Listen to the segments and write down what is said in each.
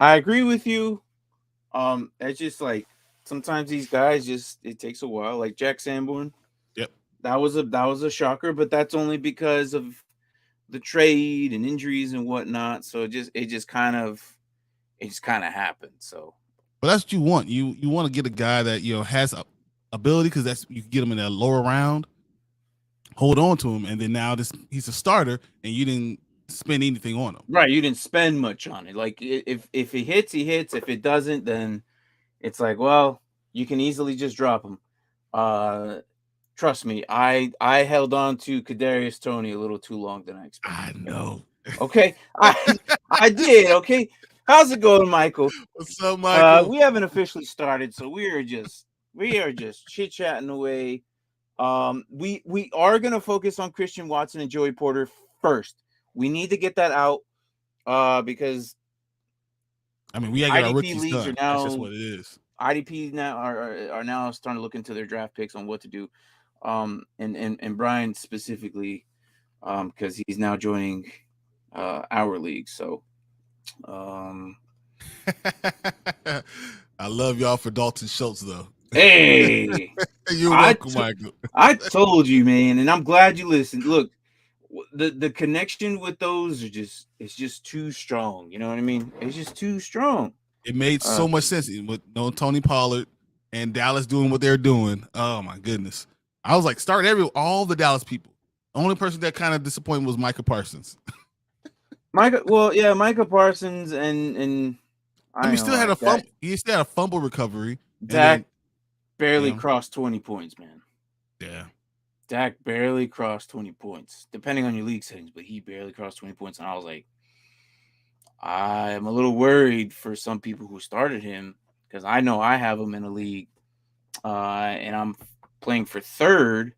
I agree with you. It's just like sometimes these guys just it takes a while. Like Jack Sanborn, Yep. that was a shocker, but that's only because of the trade and injuries and whatnot. So it just kind of happened. So But that's what you want. You want to get a guy that has ability, because that's you can get him in that lower round, hold on to him, and then now this he's a starter, and you didn't spend anything on him. right, you didn't spend much on it. Like if he hits, he hits. If it doesn't, then it's like, well, you can easily just drop him. Uh, Trust me, I held on to Kadarius Tony a little too long than I expected. I know. Okay, I did. Okay, how's it going, Michael? What's up, Michael? We haven't officially started, so we are just chit chatting away. We are gonna focus on Christian Watson and Joey Porter first. We need to get that out because I mean, we gotta get our IDP rookies leagues are done. That's just now what it is. IDP now are now starting to look into their draft picks on what to do. And Brian specifically, because he's now joining our league. So um I love y'all for Dalton Schultz, though. hey, You're I welcome, t- Michael. I told you, man, and I'm glad you listened. Look, the connection with those are just it's just too strong. You know what I mean? It's just too strong. It made Uh, so much sense with no Tony Pollard and Dallas doing what they're doing. Oh my goodness! I was like, start all the Dallas people. The only person that kind of disappointed was Micah Parsons. Micah, well, yeah, Micah Parsons and I mean, I he know still had a Dak, fumble. He still had a fumble recovery, and Dak then you barely know, crossed 20 points, man. yeah. Dak barely crossed 20 points, depending on your league settings, but he barely crossed 20 points. And I was like, I'm a little worried for some people who started him because I know I have him in a league and I'm playing for third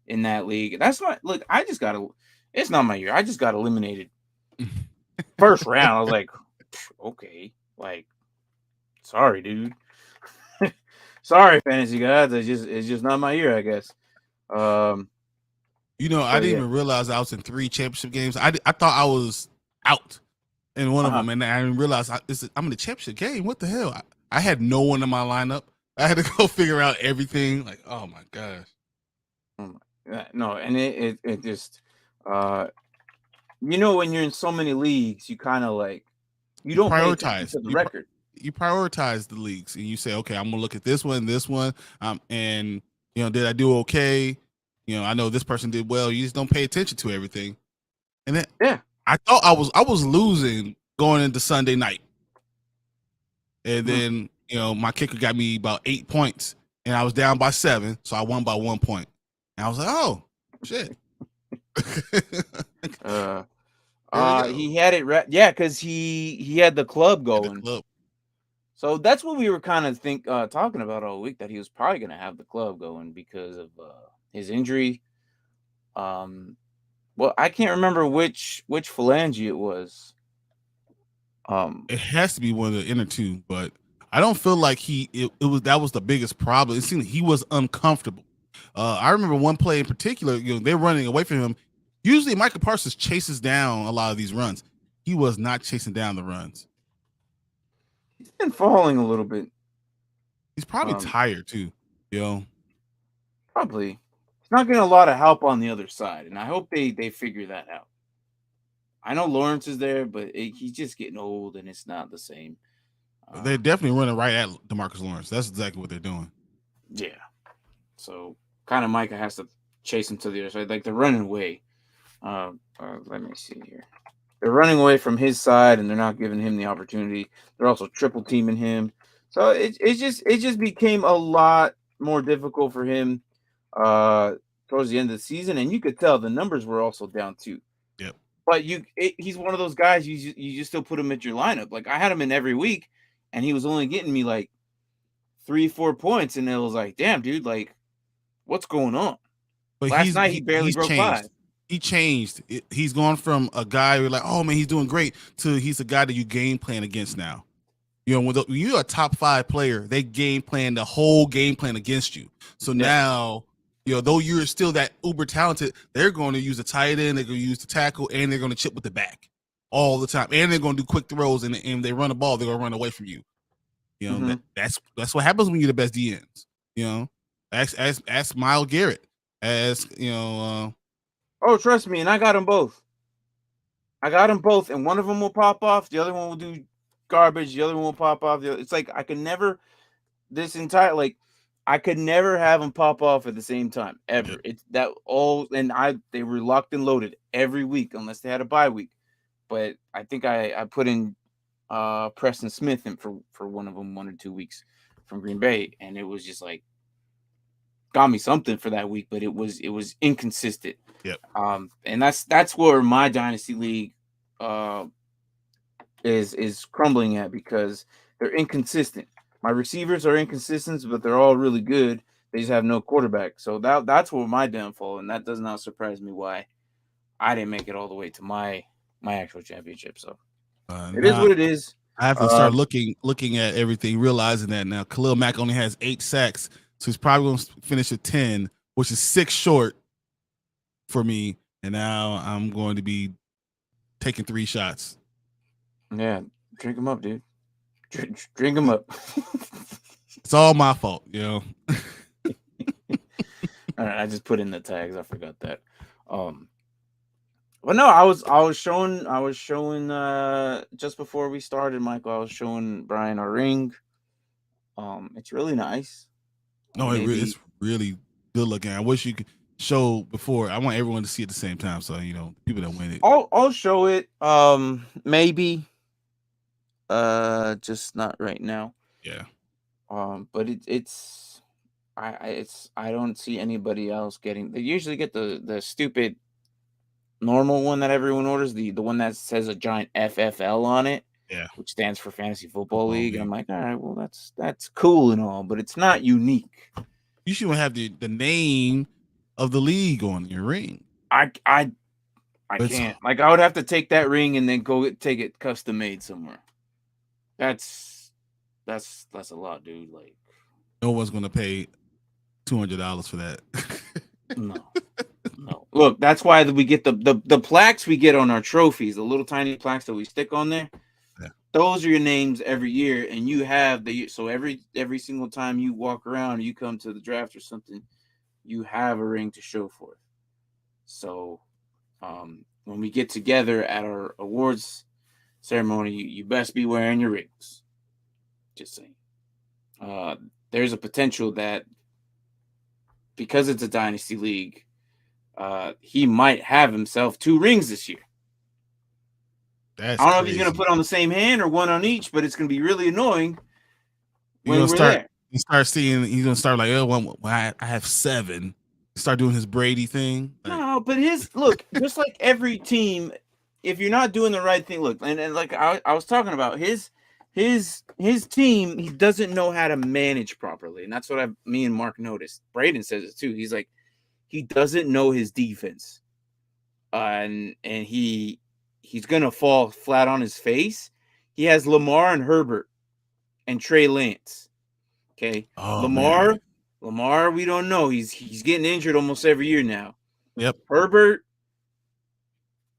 in that league. That's not, look, it's not my year. I just got eliminated first round. I was like, okay, like, sorry, dude. Sorry, fantasy guys. It's just not my year, I guess. Um, I but didn't yeah. even realize I was in 3 championship games. I thought I was out in one of Uh-huh. them, and I didn't realize I'm in the championship game. What the hell? I had no one in my lineup. I had to go figure out everything. Like, oh my gosh. No, and it just uh when you're in so many leagues, you kind of like you You don't pay attention prioritize. to the record. You prioritize the leagues, and you say, okay, I'm gonna look at this one, and did I do okay? I know this person did well. You just don't pay attention to everything, and then Yeah. I thought I was losing going into Sunday night, and Mhm. then my kicker got me about 8 points, and I was down by 7, so I won by 1 point, and I was like, oh shit, Uh here we go. he had it yeah, cuz he had the club At the going. club. So that's what we were kind of talking about all week, that he was probably going to have the club going because of his injury. Um well, I can't remember which phalange it was. Um It has to be one of the inner two, but I don't feel like it was that was the biggest problem. It seemed like he was uncomfortable. I remember one play in particular. They're running away from him. Usually, Michael Parsons chases down a lot of these runs. He was not chasing down the runs. he's been falling a little bit. He's probably Um tired too. You know, Probably. He's not getting a lot of help on the other side, and I hope they figure that out. I know Lawrence is there, but he's just getting old, and it's not the same. they're Um, definitely running right at Demarcus Lawrence. That's exactly what they're doing. yeah. So kind of Micah has to chase him to the other side. Like they're running away. Let me see here. They're running away from his side, and they're not giving him the opportunity. They're also triple teaming him. So it just became a lot more difficult for him uh, towards the end of the season, and you could tell the numbers were also down too. Yep. But he's one of those guys you just still put him at your lineup. Like I had him in every week, and he was only getting me like 3-4 points, and it was like, damn, dude, like what's going on? But Last night he barely he's broke five. changed. He changed. He's gone from a guy who're like, oh man, he's doing great, to he's a guy that you game plan against now. When you're a top 5 player, they game plan the whole game plan against you. So Yeah, now, though you're still that uber talented, they're going to use the tight end, they're going to use the tackle, and they're going to chip with the back. all the time, and they're going to do quick throws, and they run the ball, they're going to run away from you. You know, that's what happens when you're the best DNs. You know, ask Myles Garrett. Oh, trust me, and I got them both. And one of them will pop off. The other one will do garbage. The other one will pop off. It's like I could never I could never have them pop off at the same time ever. It's that all, and they were locked and loaded every week unless they had a bye week. But I think I put in Preston Smith in for one of them 1 or 2 weeks from Green Bay, and it was just like got me something for that week, but it was inconsistent. Yep. And that's where my dynasty league is crumbling at, because they're inconsistent. My receivers are inconsistent, but they're all really good. They just have no quarterback. So that's where my downfall, and that does not surprise me why I didn't make it all the way to my actual championship. So it is what it is. I have to start looking at everything, realizing that now Khalil Mack only has 8 sacks, so he's probably going to finish at 10, which is 6 short for me. And now I'm going to be taking 3 shots. Yeah, drink them up, dude. Drink them up. It's all my fault, you know. All right, I just put in the tags. I forgot that. But no, I was showing just before we started, Michael. I was showing Brian our ring. It's really nice. No, it's really good looking. I wish you could show before. I want everyone to see it at the same time, so you know people that win it. I'll show it. Maybe. Just not right now. Yeah. But I don't see anybody else getting. They usually get the stupid normal one that everyone orders, the one that says a giant FFL on it, which stands for Fantasy Football League. And I'm like, all right, well that's cool and all, but it's not unique. You should have the name of the league on your ring. I can't. Like, I would have to take that ring and then go take it custom made somewhere. That's a lot, dude. Like, no one's gonna pay $200 for that. No. Look, that's why we get the plaques we get on our trophies, the little tiny plaques that we stick on there. Yeah. Those are your names every year, and you have so every single time you walk around, you come to the draft or something, you have a ring to show for it. So, when we get together at our awards ceremony, you best be wearing your rings. Just saying. There's a potential that because it's a dynasty league, he might have himself 2 rings this year. I don't know if he's going to put on the same hand or one on each, but it's going to be really annoying when we're there. You start seeing, he's going to start like, oh, I have 7. Start doing his Brady thing. No, but look, just like every team, if you're not doing the right thing, look, and like I was talking about, his team, he doesn't know how to manage properly. And that's what me and Mark noticed. Braden says it too. He's like, he doesn't know his defense. And he's going to fall flat on his face. He has Lamar and Herbert and Trey Lance. Okay. Oh, Lamar, we don't know. He's getting injured almost every year now. Yep. Herbert,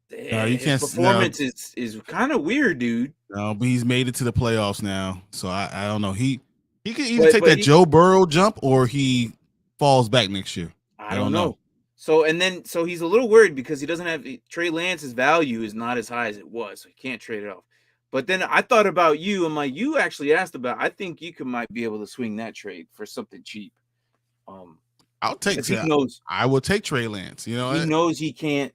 you can't. Performance is kind of weird, dude. No, but he's made it to the playoffs now, so I don't know. He can either take that Joe Burrow jump or he falls back next year. I don't know. So he's a little worried because he doesn't have Trey Lance's value is not as high as it was, so he can't trade it off. But then I thought about you. I'm like, you actually asked about. I think you might be able to swing that trade for something cheap. I'll take. He knows. I will take Trey Lance. You know, he knows he can't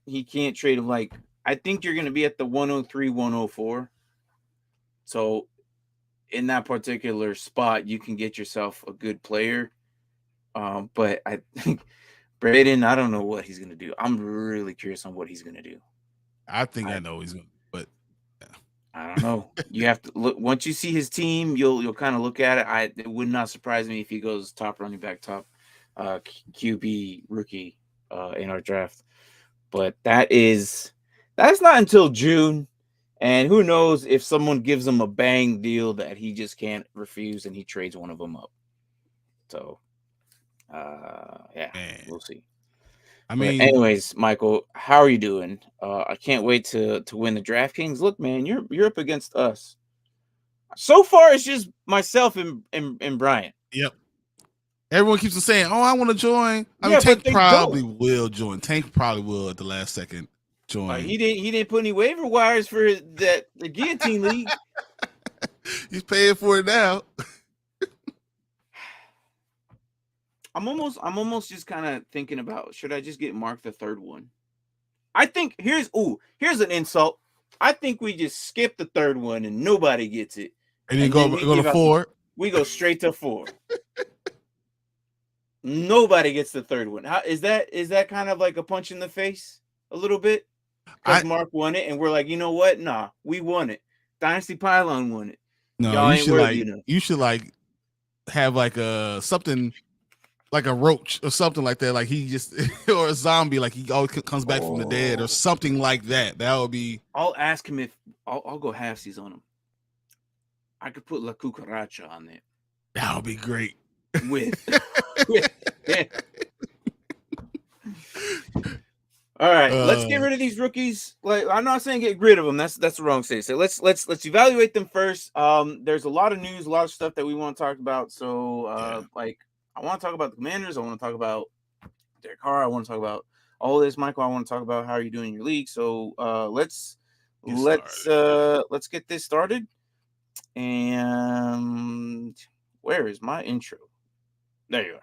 trade him. Like, I think you're going to be at the 103, 104. So in that particular spot, you can get yourself a good player. But I think Braden, I don't know what he's going to do. I'm really curious on what he's going to do. I think I know he's going to, but yeah. I don't know. You have to look once you see his team, you'll kind of look at it. It would not surprise me if he goes top running back, top QB rookie in our draft. But that's not until June. And who knows if someone gives him a bang deal that he just can't refuse and he trades one of them up. So, yeah, we'll see. I But mean, anyways, Michael, how are you doing? I can't wait to win the DraftKings. Look, man, you're up against us. So far, it's just myself and Brian. yep. Everyone keeps on saying, "Oh, I want to join." I mean, Yeah, but Tank they probably don't. will join. Tank probably will at the last second join. He didn't put any waiver wires for the guillotine league. He's paying for it now. I'm almost just kind of thinking about, should I just get Mark the third one? I think here's an insult. I think we just skip the third one and nobody gets it, And then and then go to 4. we go straight to 4. Nobody gets the third one. How is that? Is that kind of like a punch in the face a little bit? Because I Mark won it, and we're like, you know what? Nah, we won it. Dynasty Pylon won it. no, Y'all ain't worthy enough. you should like have like a something like a roach or something like that. Like he just or a zombie, like he always comes back from the dead or something like that. That would be. I'll ask him if I'll go halfsies on him. I could put La Cucaracha on there That would be great. with. Yeah. All right, let's get rid of these rookies. Like, I'm not saying get rid of them. That's the wrong say. So let's evaluate them first. There's a lot of news, a lot of stuff that we want to talk about. So like, I want to talk about the Commanders. I want to talk about Derek Carr. I want to talk about all this, Michael. I want to talk about how you're doing in your league. So let's get this started. And where is my intro? There you are.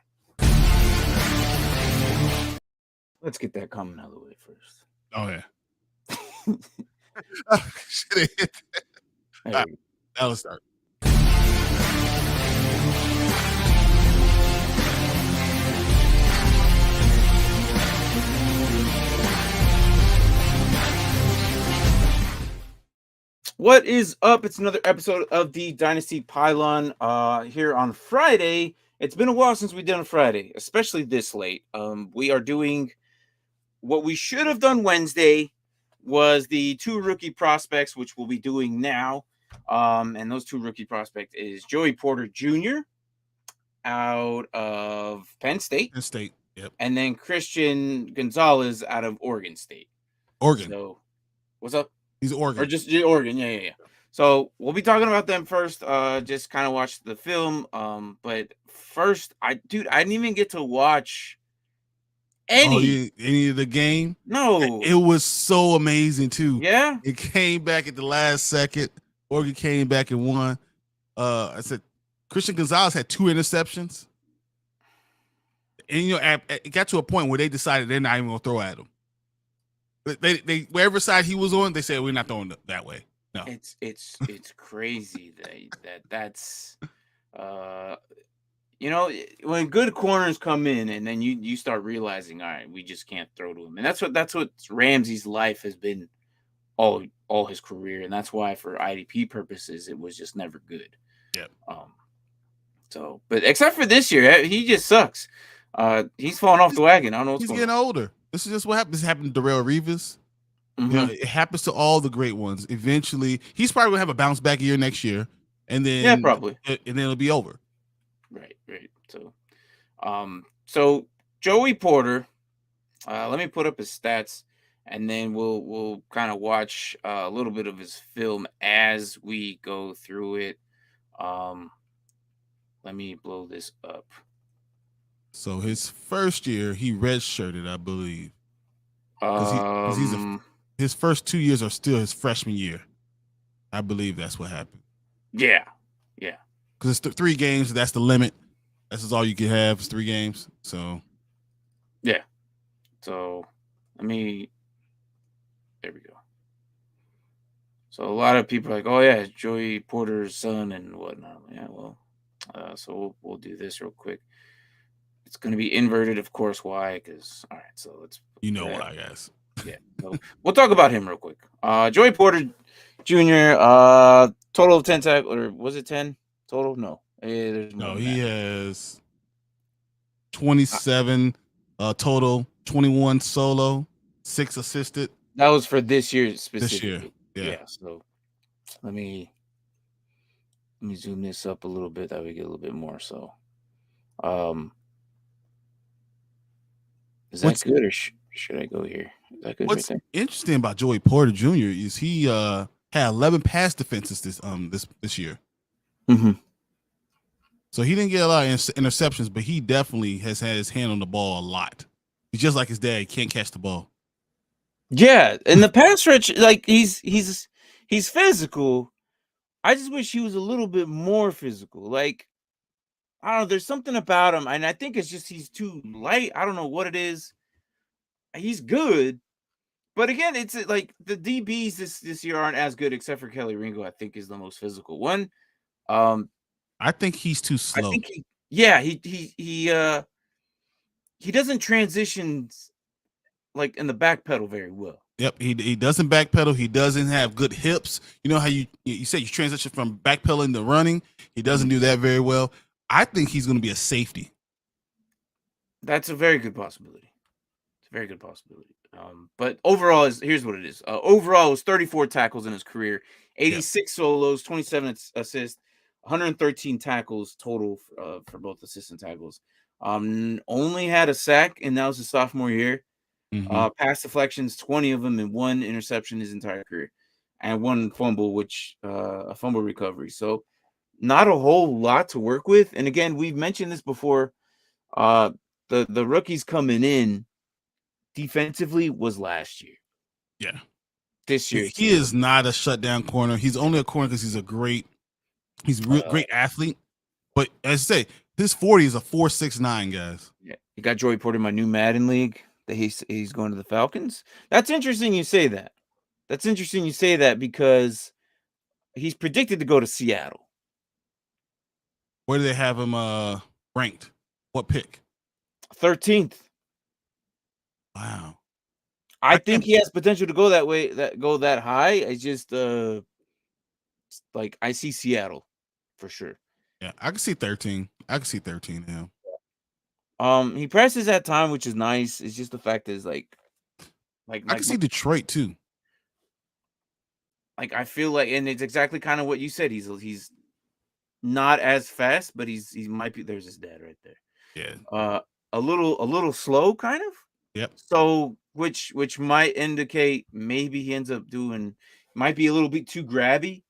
Let's get that comment out of the way first. Oh yeah. Should have hit that. Right, now let's start. What is up? It's another episode of the Dynasty Pylon here on Friday. It's been a while since we did on Friday, especially this late. We are doing what we should have done Wednesday was the 2 rookie prospects, which we'll be doing now. And those 2 rookie prospects is Joey Porter Jr. out of Penn State. Penn State, yep. And then Christian Gonzalez out of Oregon State. Oregon. So, what's up? He's Oregon. Or just Oregon, yeah. So we'll be talking about them first. Just kind of watch the film. But first, I didn't even get to watch any of the game. No, it was so amazing too. Yeah, it came back at the last second. Oregon came back and won. I said Christian Gonzalez had 2 interceptions, and it got to a point where they decided they're not even going to throw at him. They wherever side he was on, they said we're not throwing that way. No, it's crazy that's when good corners come in and then you start realizing, all right, we just can't throw to him, and that's what Ramsey's life has been all his career, and that's why for IDP purposes it was just never good. Yep. So, but except for this year, he just sucks. He's falling off the wagon. I don't know what's he's going getting on. older. This is just what happens. This happened to Darrelle Revis. Mm-hmm. It happens to all the great ones. Eventually, he's probably gonna have a bounce back year next year, and then probably, and then it'll be over. Right. So Joey Porter. Let me put up his stats, and then we'll kind of watch a little bit of his film as we go through it. Let me blow this up. So his first year, he redshirted, I believe. His first 2 years are still his freshman year. I believe that's what happened. Yeah. Because it's 3 games. That's the limit. That's all you can have is 3 games. So. Yeah. So there we go. So a lot of people are like, oh yeah, it's Joey Porter's son and whatnot. Yeah, well, so we'll do this real quick. It's going to be inverted, of course. Why? Because all right, so let's. Why, guys. Yeah, so we'll talk about him real quick. Joey Porter Jr. Total of 10 tackles, or was it 10 total? No, there's no. He has 27 total, 21 solo, 6 assisted. That was for this year specifically. This year, yeah. So let me zoom this up a little bit. That we get a little bit more. So, Is that good or should I go here? Is that good right What's there? interesting about Joey Porter Jr. is he had 11 pass defenses this year. Mm-hmm. So he didn't get a lot of interceptions, but he definitely has had his hand on the ball a lot. He's just like his dad; he can't catch the ball. Yeah, and the pass rush, like he's physical. I just wish he was a little bit more physical. Like, I don't know, there's something about him, and I think it's just he's too light. I don't know what it is. He's good, but again, it's like the DBs this year aren't as good, except for Kelly Ringo. I think is the most physical one. Um, I think he's too I slow. think he doesn't transition like in the back pedal very well. Yep, he doesn't backpedal. He doesn't have good hips. You know how you said you transition from backpedaling to running. He doesn't do that very well. I think he's going to be a safety. That's a very good possibility. It's a very good possibility. But overall, here's what it is. Overall, it was 34 tackles in his career, 86 solos, 27 assists, 113 tackles total for both assists and tackles. Only had a sack, and that was his sophomore year. Pass deflections, 20 of them, and 1 interception his entire career, and 1 fumble, which a fumble recovery. So not a whole lot to work with. And again, we've mentioned this before. The rookies coming in defensively was last year. Yeah. This year he is not a shutdown corner. He's only a corner because he's a great athlete. But as I say, his 40 is a 4.69, guys. Yeah, you got Joey Porter in my new Madden league that he's going to the Falcons. That's interesting you say that. That's interesting you say that because he's predicted to go to Seattle. Where do they have him ranked? What pick? 13th. Wow. I think he has potential to go that way, go that high. I just like I see Seattle for sure. Yeah, I can see 13. I can see 13 now. He presses at time, which is nice. It's just the fact is like I can see Detroit too. Like I feel like, and it's exactly kind of what you said. He's not as fast, but he might be. There's his dad right there. Yeah. A little slow, kind of. Yep. So which might indicate maybe he ends up might be a little bit too grabby.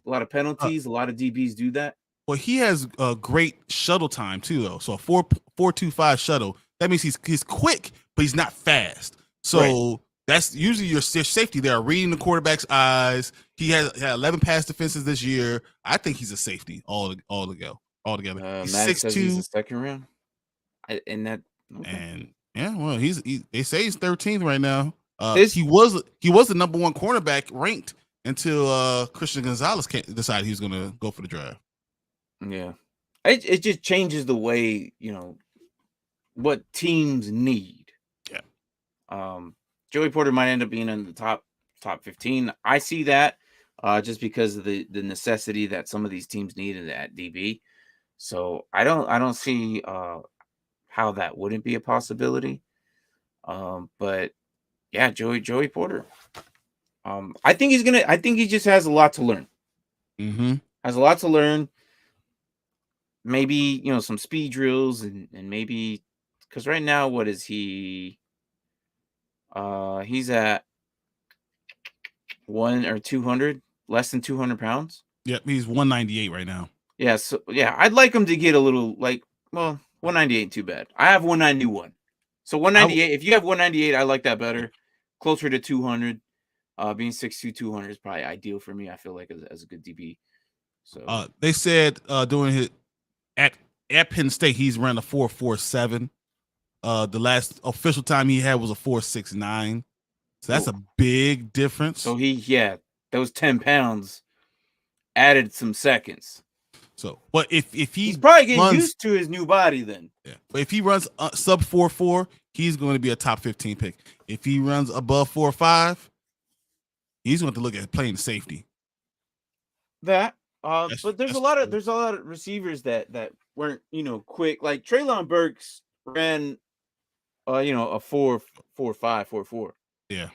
A lot of penalties. A lot of DBs do that. Well, he has a great shuttle time too, though. So a 4.25 shuttle. That means he's quick, but he's not fast. So that's usually your safety. They are reading the quarterback's eyes. He had 11 pass defenses this year. I think he's a safety altogether. He's 6'2". He's a second round. And yeah, well, they say he's 13th right now. He was the number 1 cornerback ranked until Christian Gonzalez decided he was going to go for the draft. Yeah, it just changes the way what teams need. Yeah. Joey Porter might end up being in the top 15. I see that just because of the necessity that some of these teams need at DB. So I don't see how that wouldn't be a possibility. But yeah, Joey Porter. I think he just has a lot to learn. Has a lot to learn. Maybe some speed drills and maybe because right now what is he? He's at 1 or 200, less than 200 pounds. Yep, he's 198 right now. Yeah, so yeah, I'd like him to get a little 198 ain't too bad. I have 191. So 198, if you have 198, I like that better. Closer to 200. Being 6'2", 200 is probably ideal for me. I feel like as a good DB. So they said during his at Penn State, he's run a 4.47. The last official time he had was a 4.69. So that's a big difference. So those 10 pounds added some seconds. So, but if he's probably getting used to his new body, then yeah. But if he runs sub 4.4, he's going to be a top 15 pick. If he runs above 4.5, he's going to look at playing safety. But there's a lot of receivers that weren't quick. Like Treylon Burks ran a 4.45, 4.4. Yeah.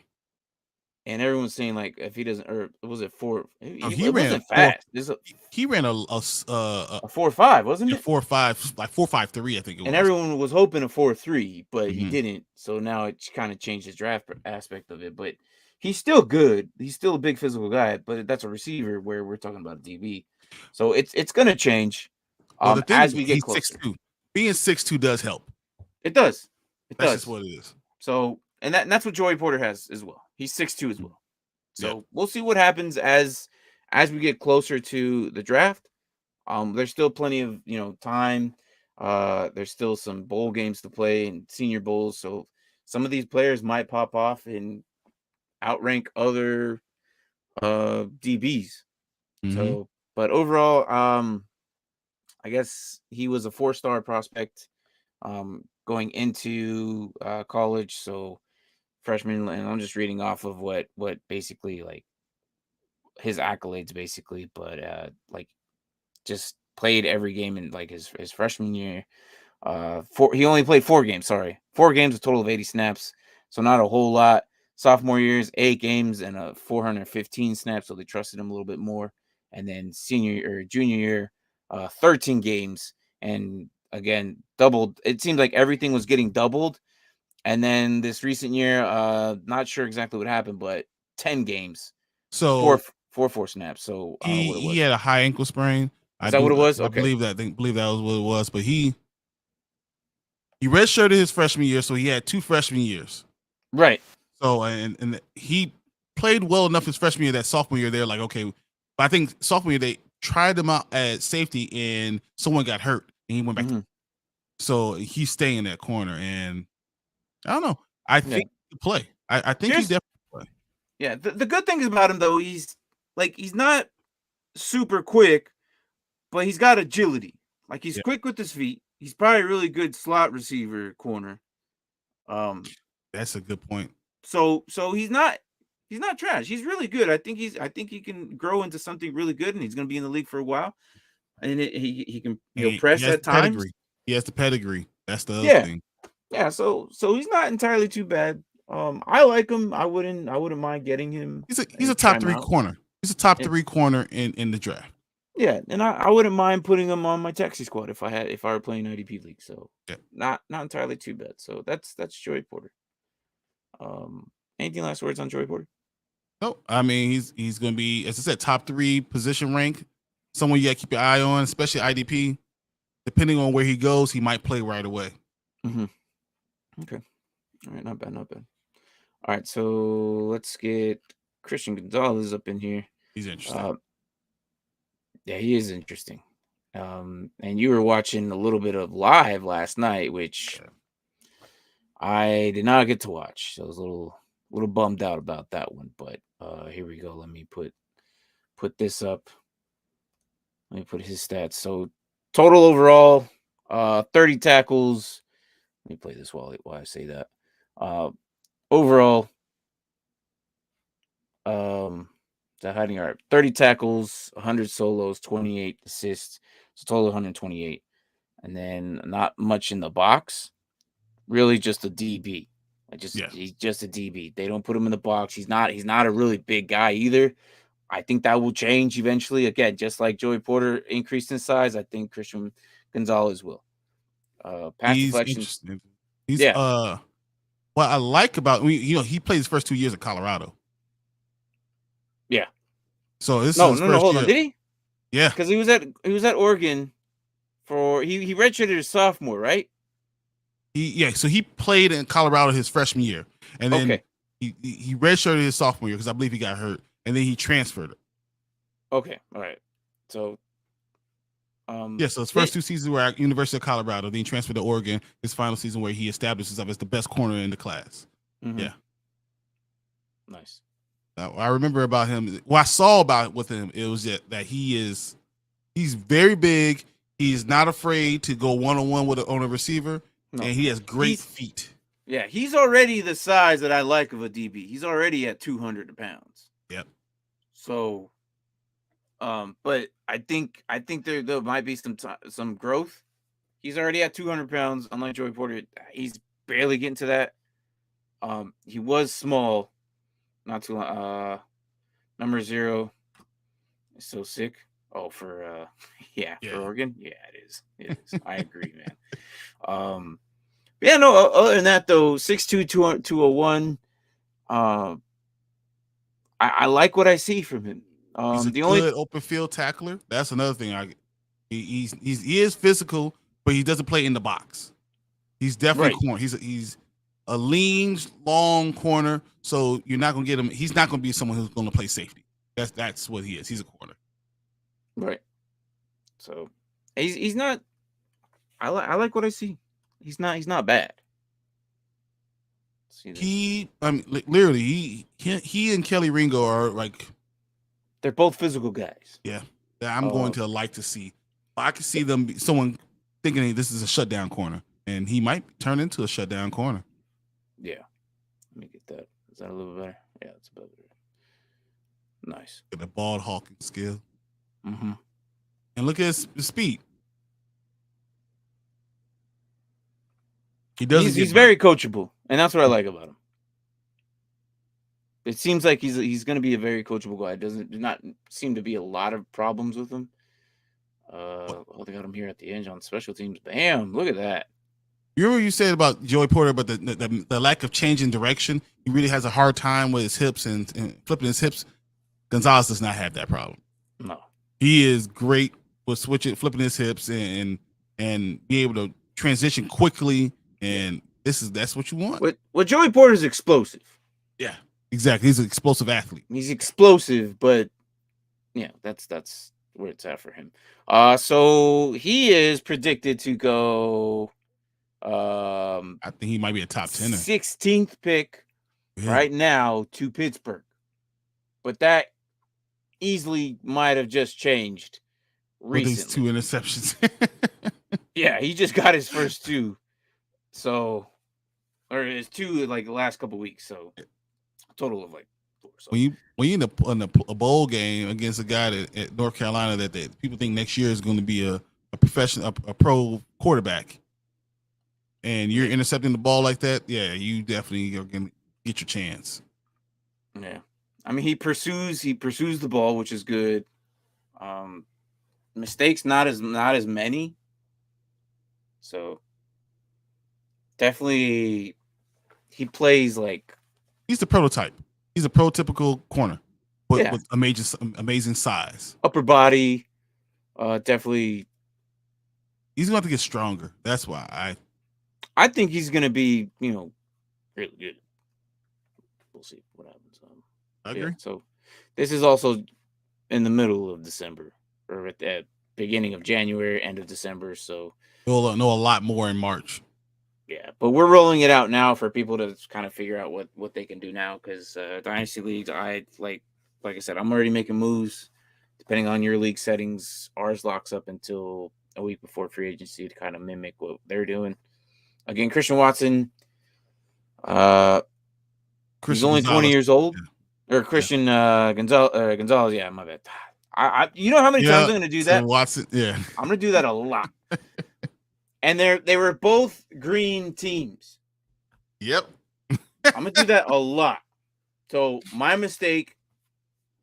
and everyone's saying like if he doesn't, or was it four? He It ran a wasn't four. fast. There's He ran a 4.5, wasn't it? 4.5, like 4.53, I think it And was. everyone was hoping a 4.3, but he Mhm. didn't. So now it kind of changed his draft aspect of it. But he's still good. He's still a big physical guy. But that's a receiver where we're talking about DB. So it's gonna change Well, the thing as is, we get he's closer. 6'2". Being 6'2" does help. It does. It That's just does. what it is. So and that's what Joey Porter has as well. He's 6'2" as well. Yeah. So we'll see what happens as we get closer to the draft. There's still plenty of time. There's still some bowl games to play and senior bowls. So some of these players might pop off and outrank other DBs. Mhm. So, but overall, I guess he was a 4-star prospect going into college. So freshman, and I'm just reading off of what basically like his accolades basically, but like just played every game in like his freshman year. He only played 4 games. Sorry, 4 games, a total of 80 snaps, so not a whole lot. Sophomore year's 8 games and 415 snaps, so they trusted him a little bit more. And then senior or junior year, 13 games, and again doubled. It seemed like everything was getting doubled. And then this recent year, not sure exactly what happened, but 10 games, So four snaps. So I don't know what it he was. had a high ankle sprain. Is that what it was? I Okay. believe that was what it was. But he redshirted his freshman year, so he had 2 freshman years. Right. So and he played well enough his freshman year that sophomore year they're like, okay. But I think sophomore year they tried him out at safety and someone got hurt and he went back. Hmm. So he's staying in that corner, and I don't know. I Yeah. think he could play. I think he Here's definitely play. yeah. The good thing about him though, he's not super quick, but he's got agility. Like he's Yeah, quick with his feet. He's probably a really good slot receiver corner. Um. that's a good point. So he's not trash. He's really good. I think he can grow into something really good, and he's going to be in the league for a while. And he can He press has at the times. pedigree. He has the pedigree. That's the other Yeah. thing. Yeah. So he's not entirely too bad. I like him. I wouldn't mind getting him He's a and try top him 3 out. corner. He's a top And 3 corner in the draft. yeah, and I wouldn't mind putting him on my taxi squad if I were playing IDP league. So Yeah. not entirely too bad. So that's Joey Porter. Anything last words on Joey Porter? No, I mean he's going to be, as I said, top 3 position rank. Someone you got to keep your eye on, especially IDP. Depending on where he goes, he might play right away. Mm-hmm. Okay. All right. Not bad. Not bad. All right. So let's get Christian Gonzalez up in here. He's interesting. Yeah, he is interesting. And you were watching a little bit of live last night, which I did not get to watch. So I was a little bummed out about that one. But here we go. Let me put this up. Let me put his stats. So total overall, 30 tackles. Let me play this while I say that. Overall, that hiding art. 30 tackles, 100 solos, 28 assists. So total 128. And then not much in the box. Really just a DB. Yeah. He's just a DB. They don't put him in the box. He's not a really big guy either. I think that will change eventually. Again, just like Joey Porter increased in size, I think Christian Gonzalez will. Pass He's deflections. interesting. He's Yeah. what I like about, he played his first 2 years at Colorado. Yeah. So this is No, his no, no. first Hold year. on. Did he? Yeah. Because he was at Oregon for he redshirted his sophomore, right? So he played in Colorado his freshman year, and then Okay. he redshirted his sophomore year because I believe he got hurt, and then he transferred it. Okay. All right. So So his first 2 seasons were at University of Colorado. Then he transferred to Oregon. His final season where he established himself as the best corner in the class. Mhm. Yeah. Nice. I remember about him. What I saw with him, it was that he's very big. He's not afraid to go one-on-one on a receiver, No. and he has great feet. Yeah, he's already the size that I like of a DB. He's already at 200 pounds. Yep. So, but I think there might be some growth. He's already at 200 pounds. Unlike Joey Porter, he's barely getting to that. He was small, not too long. Number 0 is so sick. Oh, for for Oregon, yeah, it is. It is. I agree, man. Yeah, no. Other than that, though, 6'2", 201. I like what I see from him. He's a The only good open field tackler. That's another thing. He is physical, but he doesn't play in the box. He's definitely right. a corner. He's a lean, long corner. So you're not gonna get him. He's not gonna be someone who's gonna play safety. That's what he is. He's a corner. Right. So he's not. I like what I see. He's not bad. Literally, he and Kelly Ringo are like, they're both physical guys. Yeah, that I'm going to like to see. I can see them someone thinking, hey, this is a shutdown corner, and he might turn into a shutdown corner. Yeah, let me get that. Is that a little bit better? Yeah, it's better. Nice. Get a ball hawking skill. Mm-hmm. And look at his speed. He's very coachable, and that's what I like about him. It seems like he's going to be a very coachable guy. Does not seem to be a lot of problems with him. They got him here at the end on special teams. Bam! Look at that. You remember you said about Joey Porter, but the lack of change in direction. He really has a hard time with his hips and flipping his hips. Gonzalez does not have that problem. No, he is great with flipping his hips and be able to transition quickly. And that's what you want. What Joey Porter is explosive. Yeah, exactly. He's an explosive athlete. He's explosive, but yeah, that's where it's at for him. So he is predicted to go. I think he might be a top 10. 16th pick right now to Pittsburgh, but that easily might have just changed recently. With these 2 interceptions. Yeah, he just got his first 2. So, or his 2 like the last couple weeks. So, a total of like 4. So. When you in a bowl game against a guy at North Carolina that people think next year is going to be a professional, a pro quarterback, and you're intercepting the ball like that, yeah, you definitely are going to get your chance. Yeah, I mean he pursues the ball, which is good. Mistakes not as many. So definitely, he plays like he's the prototype. He's a prototypical corner, but with amazing size, upper body. Definitely, he's going to get stronger. That's why I think he's going to be, really good. We'll see what happens. I agree. So this is also in the middle of December, or at the beginning of January, end of December. So we'll know a lot more in March. Yeah, but we're rolling it out now for people to kind of figure out what they can do now, because Dynasty leagues, like I said, I'm already making moves. Depending on your league settings, ours locks up until a week before free agency to kind of mimic what they're doing. Again, Christian Watson, he's only 20 years old. Yeah. Or Christian Gonzalez, yeah, my bad. You know how many times I'm going to do that? Watson, yeah. I'm going to do that a lot. And they were both green teams. Yep. I'm going to do that a lot. So my mistake,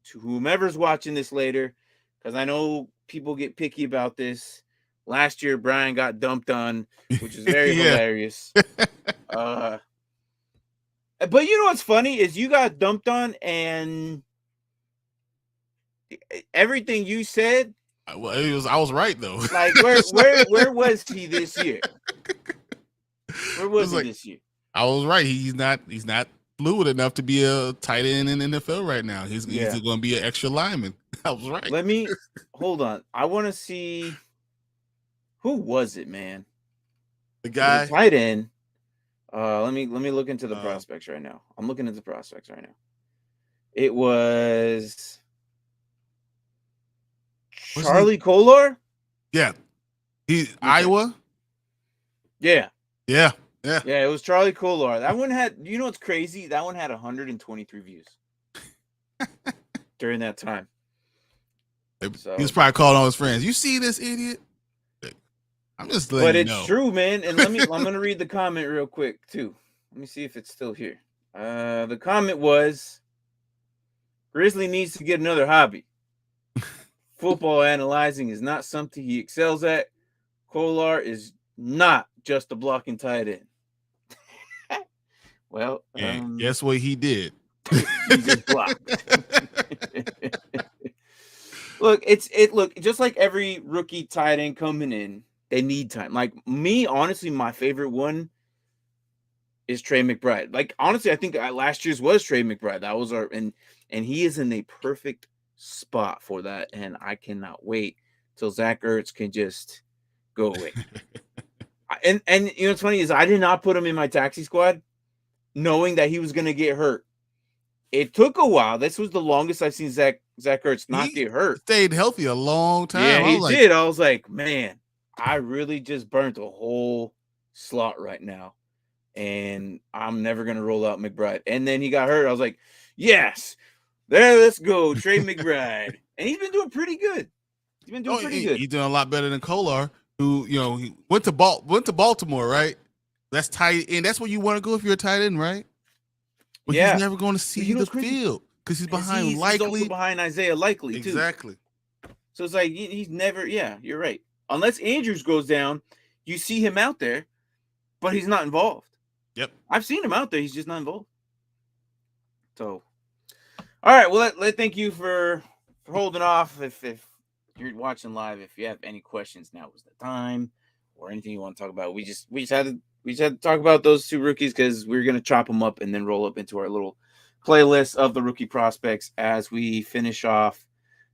to whomever's watching this later, because I know people get picky about this. Last year, Brian got dumped on, which is very hilarious. But you know what's funny is you got dumped on, and everything you said. Well, I was right though. Like where was he this year? Where was he this year? I was right. He's not fluid enough to be a tight end in the NFL right now. He's going to be an extra lineman. I was right. Let me hold on. I want to see who was it, man. The guy, the tight end. Let me look into the prospects right now. I'm looking at the prospects right now. It was Charlie Kolar? Yeah. Iowa? Yeah. Yeah. Yeah. Yeah, it was Charlie Kolar. That one had, you know what's crazy? That one had 123 views during that time. So, he was probably calling all his friends. You see this idiot? I'm just letting you know. But it's true, man. And I'm going to read the comment real quick, too. Let me see if it's still here. The comment was, Grizzly needs to get another hobby. Football analyzing is not something he excels at. Kolar is not just a blocking tight end. Well, guess what he did? he just blocked. Look, look, just like every rookie tight end coming in, they need time. Like me, honestly, my favorite one is Trey McBride. Like honestly, I think last year's was Trey McBride. That was and he is in a perfect spot for that. And I cannot wait till Zach Ertz can just go away. and you know what's funny is I did not put him in my taxi squad, knowing that he was going to get hurt. It took a while. This was the longest I've seen Zach Ertz not get hurt. Stayed healthy a long time. Yeah, he did. I was like, man, I really just burnt a whole slot right now. And I'm never going to roll out McBride. And then he got hurt. I was like, yes, let's go, Trey McBride. And he's been doing pretty good. He's been doing pretty good. He's doing a lot better than Kolar, who, he went to Baltimore, right? That's tight end. That's where you want to go if you're a tight end, right? But he's never going to see the field because he's behind Likely. He's also behind Isaiah Likely, too. Exactly. So it's like he's never, you're right. Unless Andrews goes down, you see him out there, but he's not involved. Yep. I've seen him out there. He's just not involved. So, all right. Well, thank you for holding off. If you're watching live, if you have any questions, now is the time, or anything you want to talk about. We just had to talk about those two rookies because we're going to chop them up and then roll up into our little playlist of the rookie prospects as we finish off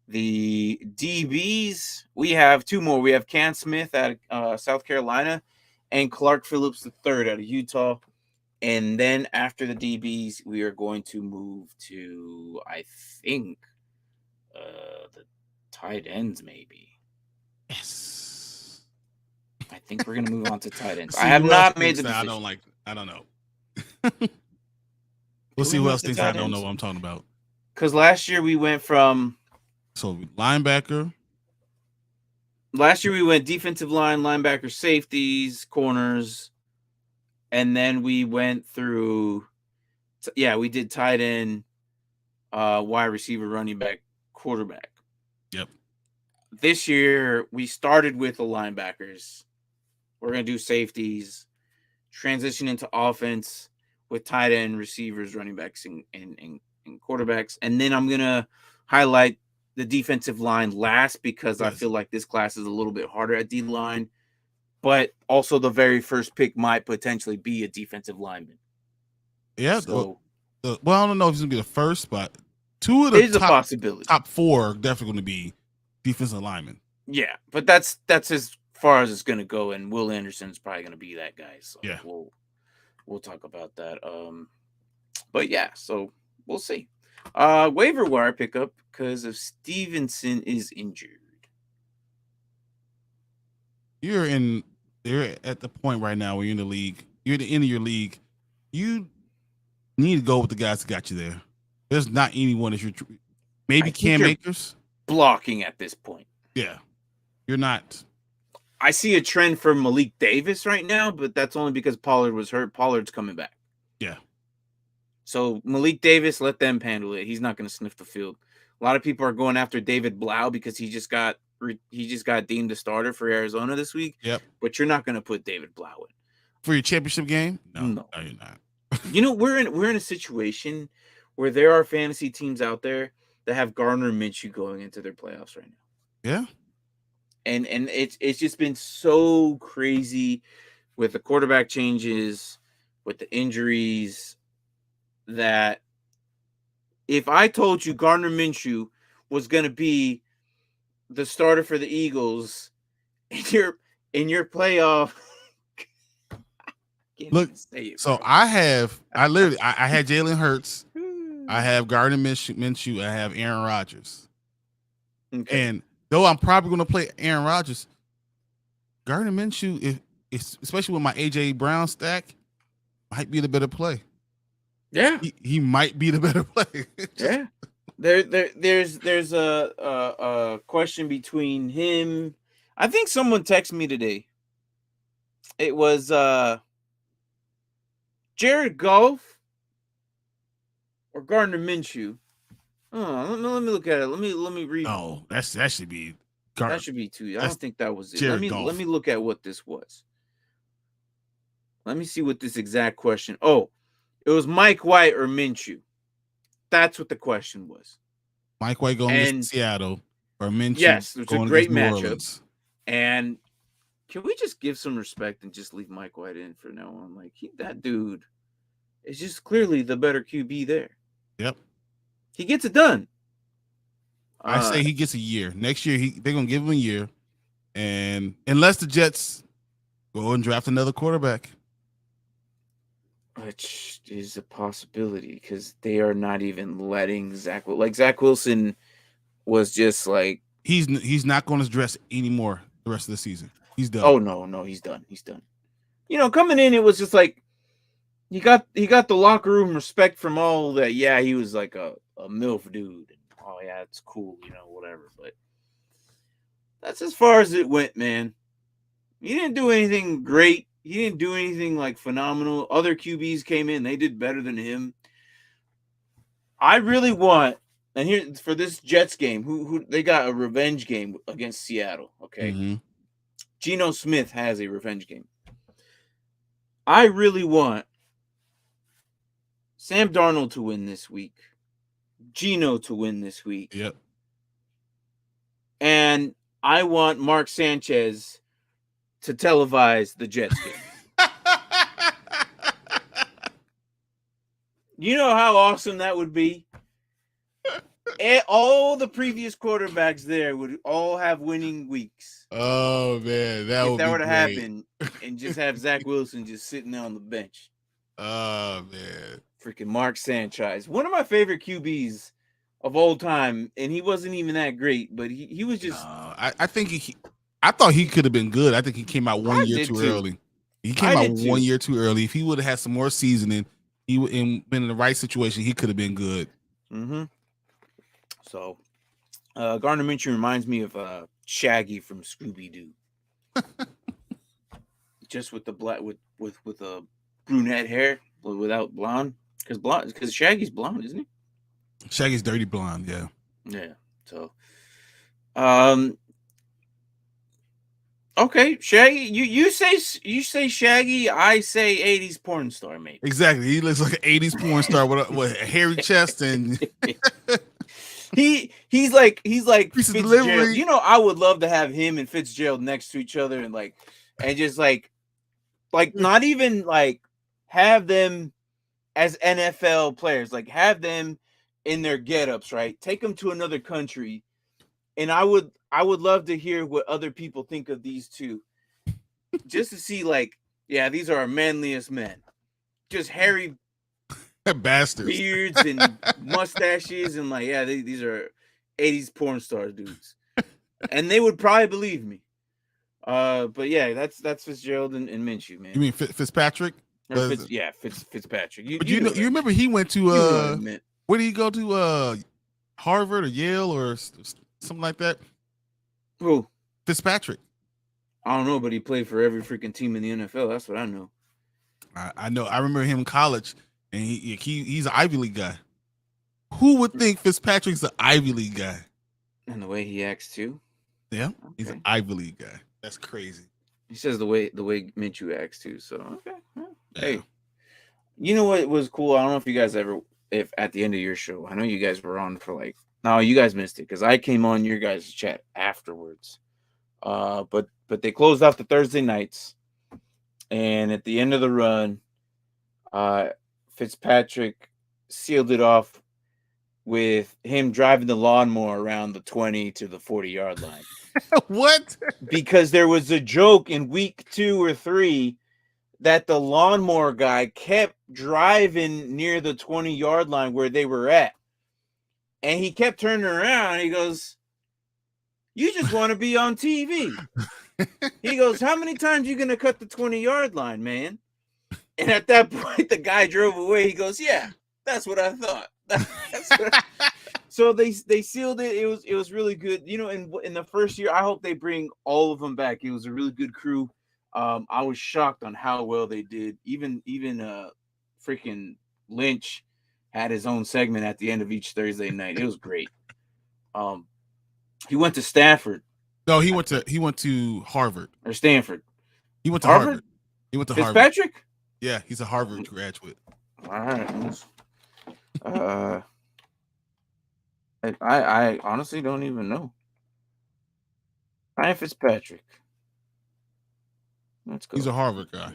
the DBs. We have two more. We have Cam Smith at South Carolina and Clark Phillips III out of Utah. And then after the DBs, we are going to move to, I think, the tight ends maybe. Yes. I think we're going to move on to tight ends. I have not made the decision. I don't know. We'll see who else thinks I don't know what I'm talking about. Because last year we went from... So linebacker. Last year we went defensive line, linebacker, safeties, corners. And then we went through... we did tight end, wide receiver, running back, quarterback. Yep. This year we started with the linebackers. We're going to do safeties, transition into offense with tight end, receivers, running backs, and quarterbacks. And then I'm going to highlight the defensive line last because I feel like this class is a little bit harder at D-line. But also the very first pick might potentially be a defensive lineman. Yeah. So, well, I don't know if it's going to be the first, but two of the top four are definitely going to be defensive linemen. Yeah, but that's as far as it's going to go, and Will Anderson's probably going to be that guy. So yeah, we'll talk about that. But yeah, so we'll see. Waiver wire pickup because of Stevenson is injured. You're at the point right now where you're in the league. You're at the end of your league. You need to go with the guys that got you there. There's not anyone that you're maybe Cam Akers blocking at this point. Yeah, you're not. I see a trend for Malik Davis right now, but that's only because Pollard was hurt. Pollard's coming back. Yeah. So Malik Davis, let them handle it. He's not going to sniff the field. A lot of people are going after David Blau because he just got deemed a starter for Arizona this week. Yep. But you're not going to put David Blau in for your championship game. No, you're not. We're in a situation where there are fantasy teams out there that have Gardner Minshew going into their playoffs right now. Yeah. And it's just been so crazy with the quarterback changes, with the injuries, that if I told you Gardner Minshew was going to be the starter for the Eagles in your playoff, look, so I had Jalen Hurts, I have Gardner Minshew, I have Aaron Rodgers. Okay. And though I'm probably going to play Aaron Rodgers, Gardner Minshew, especially with my AJ Brown stack, might be the better play. Yeah, he might be the better play. Yeah, there's a question between him. I think someone texted me today. It was Jared Goff or Gardner Minshew. Oh, let me look at it. Let me read. No, that should be That should be 2. I That's don't think that was it. Jared Let Goff. me look at what this was. Let me see what this exact question. Oh, it was Mike White or Minshew. That's what the question was. Mike White going against And Seattle or Minshew yes, it's a going great against New matchup. Orleans. And can we just give some respect and just leave Mike White in for now on? Like that dude is just clearly the better QB there. Yep. He gets it done. I say he gets a year. Next year, they're gonna give him a year, and unless the Jets go and draft another quarterback, which is a possibility because they are not even letting Zach. Like Zach Wilson was just like he's not going to dress anymore the rest of the season. He's done. Oh no, he's done. He's done. Coming in, it was just like he got the locker room respect from all that. Yeah, he was like a MILF dude. Oh yeah, it's cool, whatever. But that's as far as it went, man. He didn't do anything great. He didn't do anything like phenomenal. Other QBs came in, they did better than him. I really want, and here for this Jets game, who they got a revenge game against Seattle. Okay, Geno Smith has a revenge game. I really want Sam Darnold to win this week, Geno to win this week. Yep. And I want Mark Sanchez to televise the Jets game. You know how awesome that would be? All the previous quarterbacks there would all have winning weeks. Oh man, if that were to happen, and just have Zach Wilson just sitting there on the bench. Oh man, freaking Mark Sanchez, one of my favorite QBs of all time, and he wasn't even that great, but he was just. I think I thought he could have been good. I think he came out 1 year too early. He came out 1 year too early. If he would have had some more seasoning, he would been in the right situation. He could have been good. Mm-hmm. So, Gardner Minshew reminds me of Shaggy from Scooby Doo, just with the black with a brunette hair, but without blonde. Because Shaggy's blonde, isn't he? Shaggy's dirty blonde, yeah. Yeah. So, okay, Shaggy. You say Shaggy. I say 80s porn star, mate. Exactly. He looks like an 80s porn star with a hairy chest and. He's like Fitzgerald. I would love to have him and Fitzgerald next to each other and just like not even like have them as NFL players, like have them in their get-ups, right? Take them to another country, and I would love to hear what other people think of these two, just to see like, yeah, these are our manliest men, just hairy bastards, beards and mustaches, and like, yeah, these are 80s porn star dudes, and they would probably believe me. But yeah, that's Fitzgerald and Minshew, man. You mean Fitzpatrick? Fitzpatrick. You remember he went to where did he go to? Harvard or Yale or something like that. Who? Fitzpatrick. I don't know, but he played for every freaking team in the NFL. That's what I know. I know. I remember him in college, and he's an Ivy League guy. Who would think Fitzpatrick's an Ivy League guy? And the way he acts too. Yeah, okay. He's an Ivy League guy. That's crazy. He says the way Minshew acts too. So okay. Well, yeah. Hey, you know what was cool? I don't know if you guys if at the end of your show, I know you guys were on for like. No, you guys missed it because I came on your guys' chat afterwards. But they closed off the Thursday nights, and at the end of the run, Fitzpatrick sealed it off with him driving the lawnmower around the 20 to the 40-yard line. What? Because there was a joke in week 2 or 3 that the lawnmower guy kept driving near the 20-yard line where they were at. And he kept turning around and he goes, "You just want to be on TV." He goes, "How many times are you going to cut the 20-yard line, man?" And at that point, the guy drove away. He goes, "Yeah, that's what I thought." So they sealed it. It was really good. In the first year, I hope they bring all of them back. It was a really good crew. I was shocked on how well they did. Even freaking Lynch had his own segment at the end of each Thursday night. It was great. He went to Stanford. No, I think, he went to Harvard. or Stanford. He went to Harvard? Harvard. He went to Harvard. Fitzpatrick? Yeah, he's a Harvard graduate. All right. Uh, I honestly don't even know. Ryan Fitzpatrick. Let's go. He's a Harvard guy.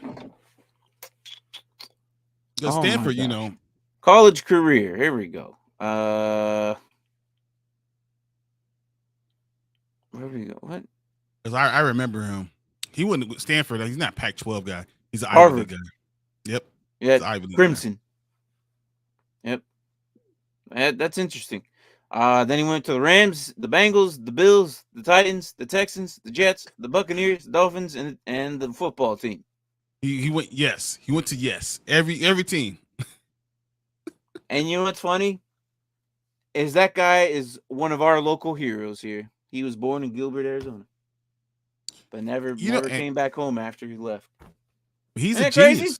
Because Oh my Stanford, you gosh. know, College career. Here we go. Where we go? What? because I remember him. He went to Stanford. He's not a Pac-12 guy. He's an Ivy Harvard. League guy. Yep. Yeah, He's an Ivy League Crimson. Yep. That's interesting. Then he went to the Rams, the Bengals, the Bills, the Titans, the Texans, the Jets, the Buccaneers, the Dolphins, and the football team. He went yes. He went to yes. Every team. And you know what's funny? Is that guy is one of our local heroes here. He was born in Gilbert, Arizona. But never came back home after he left. He's Isn't a that crazy? genius.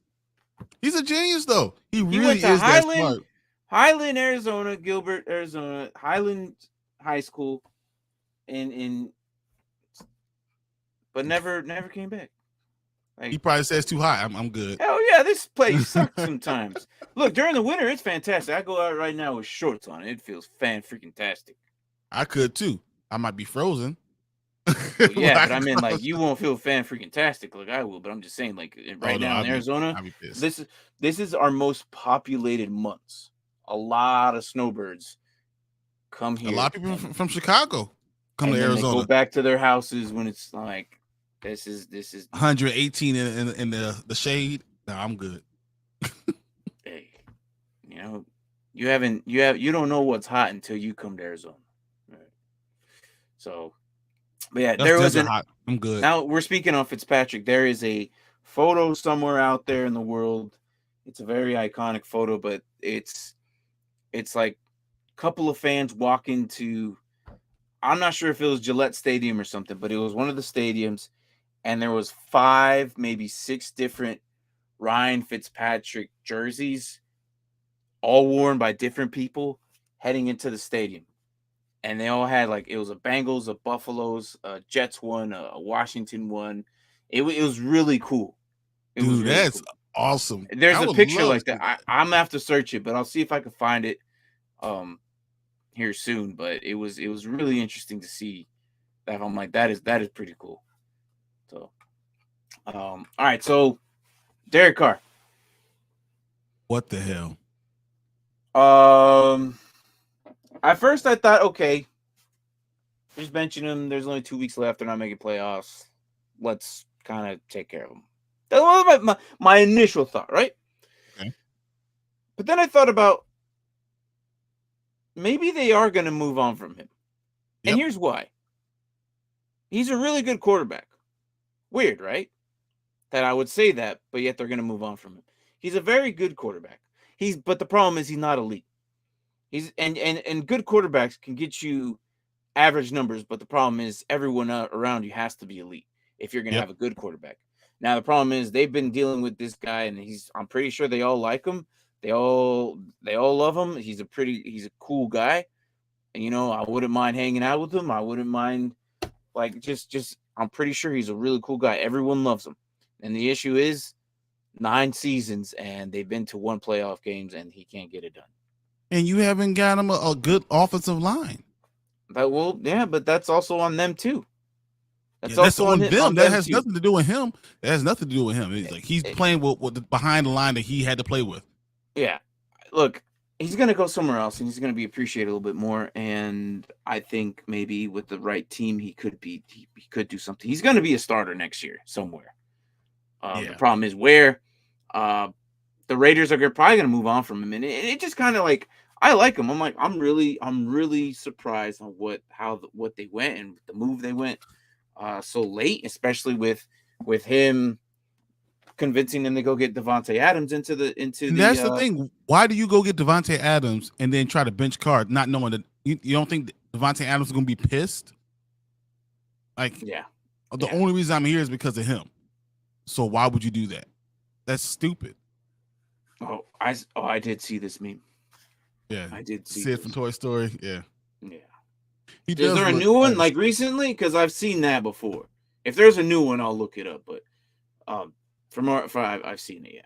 He's a genius though. He He really went to is that smart. Highland, Arizona, Gilbert, Arizona, Highland High School, but never came back. Like, He probably says too high. I'm good. hell yeah, this place sucks sometimes. Look, during the winter, it's fantastic. I go out right now with shorts on. It feels fan-freaking-tastic. I could too. I might be frozen. Well, yeah, but I mean, like, you won't feel fan-freaking-tastic like I will. But I'm just saying, like, right now in Arizona, this is our most populated months. A lot of snowbirds come here. A lot of people from Chicago come to Arizona. They go back to their houses when it's like this is 118 in the shade. No, I'm good. Hey, you know, you don't know what's hot until you come to Arizona. Right. So, but yeah, there was hot. I'm good. Now we're speaking of Fitzpatrick. There is a photo somewhere out there in the world. It's a very iconic photo, but it's like a couple of fans walking to, I'm not sure if it was Gillette Stadium or something, but it was one of the stadiums, and there was 5, maybe 6 different Ryan Fitzpatrick jerseys, all worn by different people heading into the stadium. And they all had, like, it was a Bengals, a Buffaloes, a Jets one, a Washington one. It was really cool. Dude, really that's cool. Awesome. There's a picture like that. I'm gonna have to search it, but I'll see if I can find it here soon. But it was really interesting to see that. I'm like, that is pretty cool. So all right, so Derek Carr. What the hell? At first I thought, okay, just benching him. There's only 2 weeks left. They're not making playoffs. Let's kind of take care of him. That was my initial thought, right? Okay. But then I thought about maybe they are going to move on from him. Yep. And here's why. He's a really good quarterback. Weird, right? That I would say that, but yet they're going to move on from him. He's a very good quarterback. But the problem is he's not elite. He's and good quarterbacks can get you average numbers, but the problem is everyone around you has to be elite if you're going to have a good quarterback. Now the problem is they've been dealing with this guy, and I'm pretty sure they all like him. They all love him. He's a cool guy, and I wouldn't mind hanging out with him. I wouldn't mind, like, just I'm pretty sure he's a really cool guy. Everyone loves him, and the issue is 9 seasons, and they've been to 1 playoff games, and he can't get it done. And you haven't got him a good offensive line. But that's also on them too. That's on them. That has nothing to do with him. That has nothing to do with him. It's like he's playing with behind the line that he had to play with. Yeah. Look, he's going to go somewhere else, and he's going to be appreciated a little bit more. And I think maybe with the right team, he could do something. He's going to be a starter next year somewhere. The problem is where the Raiders are probably going to move on from him. And it just kind of like, I like him. I'm like, I'm really surprised on what they went and the move they went so late, especially with him convincing them to go get Devontae Adams into the. That's the thing. Why do you go get Devontae Adams and then try to bench Carr, not knowing that you don't think Devontae Adams is going to be pissed? Like, the only reason I'm here is because of him. So why would you do that? That's stupid. I did see this meme. Yeah, I did see Sid from Toy Story. Yeah, Yeah. he Is does there a look new one nice. like recently? Because I've seen that before. If there's a new one, I'll look it up. But I've seen it. Yeah.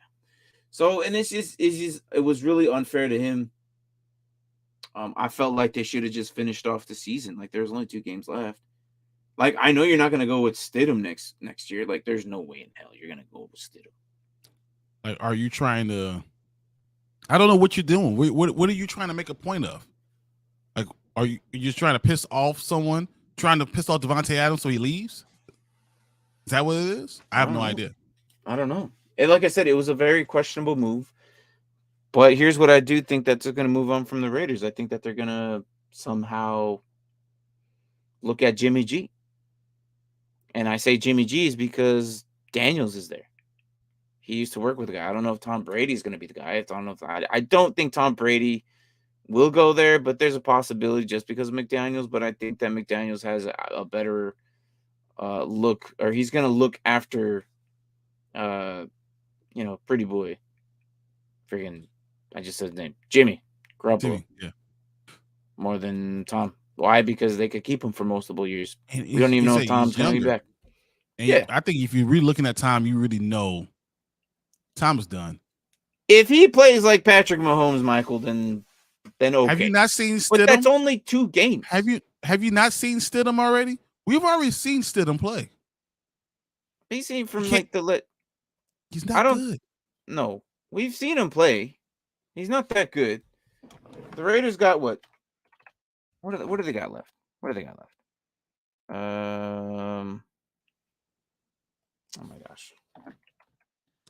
So and it was really unfair to him. I felt like they should have just finished off the season. Like there's only 2 games left. Like I know you're not gonna go with Stidham next year. Like there's no way in hell you're gonna go with Stidham. Like, are you trying to? I don't know what you're doing. What are you trying to make a point of? Like, are you just trying to piss off someone? Trying to piss off Devontae Adams so he leaves? Is that what it is? I have no idea. I don't know. And like I said, it was a very questionable move. But here's what I do think that's going to move on from the Raiders. I think that they're going to somehow look at Jimmy G. And I say Jimmy G is because Daniels is there. He used to work with the guy. I don't know if Tom Brady's going to be the guy. I don't think Tom Brady will go there, but there's a possibility just because of McDaniels. But I think that McDaniels has a better look, or he's going to look after, pretty boy. Freaking, I just said his name, Jimmy Garoppolo. Jimmy, yeah. More than Tom. Why? Because they could keep him for multiple years. And We don't even know if Tom's he's going to be younger. back. And Yeah. I think if you're really looking at Tom, you really know Tom is done. If he plays like Patrick Mahomes, Michael, then okay. Have you not seen Stidham? But that's only 2 games. Have you not seen Stidham already? We've already seen Stidham play. He's seen from He's not good. No, we've seen him play. He's not that good. The Raiders got what? What do they got left? What do they got left? Oh my gosh.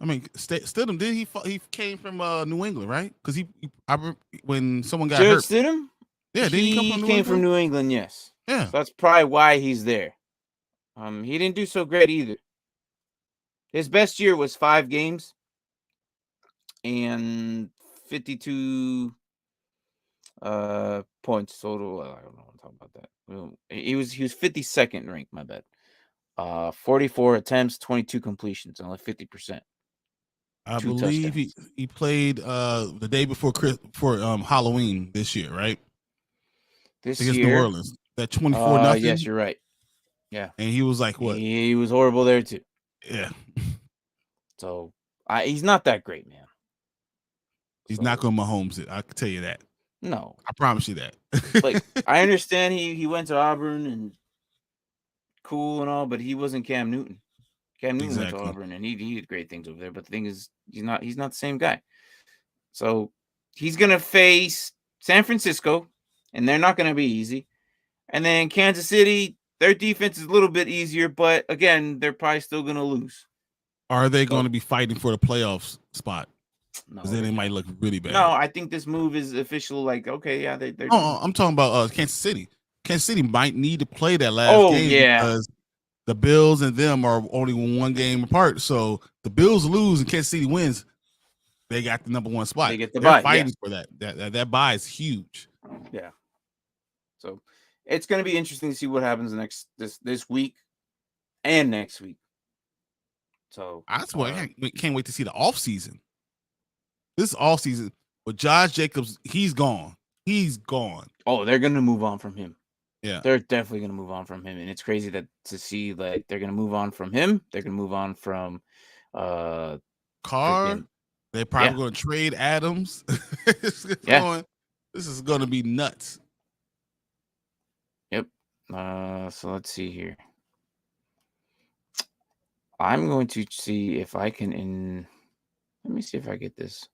I mean, Stidham did he came from New England, right? Because when someone got hurt, Stidham? Yeah, did he come from New came England? from New England, yes. Yeah, so that's probably why he's there. He didn't do so great either. His best year was 5 games and 52 points total. I don't know what I'm talking about that. He was 52nd ranked, my bad. 44 attempts, 22 completions, only 50%. I believe he played the day before Halloween this year, right? This against year, New Orleans, that 24-0. Yes, you're right. Yeah, and he was like what? He was horrible there too. Yeah. So he's not that great, man. He's not going to Mahomes it. I can tell you that. No, I promise you that. Like I understand he went to Auburn and cool and all, but he wasn't Cam Newton. Cam Newton went to Auburn and he did great things over there. But the thing is, he's not the same guy. So he's gonna face San Francisco, and they're not gonna be easy. And then Kansas City, their defense is a little bit easier, but again, they're probably still gonna lose. Are they going to be fighting for the playoffs spot? No, because then it might look really bad. No, I think this move is official. Like, okay, yeah, they're. Oh, I'm talking about Kansas City. Kansas City might need to play that last game because the Bills and them are only 1 game apart. So the Bills lose and Kansas City wins, they got the number 1 spot. They get the They're bye, fighting for that. That bye is huge. Yeah. So it's going to be interesting to see what happens this week and next week. So that's why I can't wait to see the offseason. This offseason with Josh Jacobs, he's gone. He's gone. Oh, they're going to move on from him. Yeah, they're definitely going to move on from him, and it's crazy to see like they're going to move on from him. They're going to move on from Carr. They're probably going to trade Adams. This is going to be nuts. Yep. So let's see here. I'm going to see if I can. Let me see if I get this.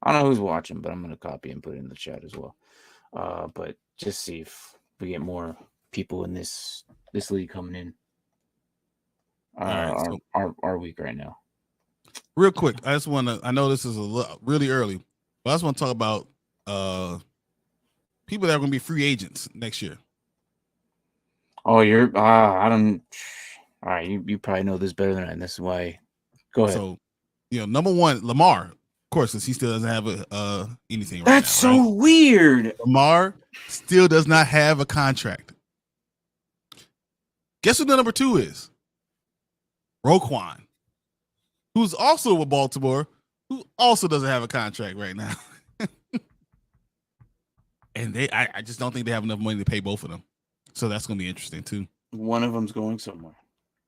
I don't know who's watching, but I'm going to copy and put it in the chat as well. But just see if we get more people in this league coming in. Our week right now. Real quick, I just want to. I know this is really early, but I just want to talk about people that are going to be free agents next year. Oh, you're. I don't. All right, you probably know this better than I. And this is why. Go ahead. So, number 1, Lamar, of course, since he still doesn't have anything. That's right now, so weird. Lamar still does not have a contract. Guess who the number 2 is? Roquan, who's also with Baltimore, who also doesn't have a contract right now. and I just don't think they have enough money to pay both of them. So that's going to be interesting too. One of them's going somewhere.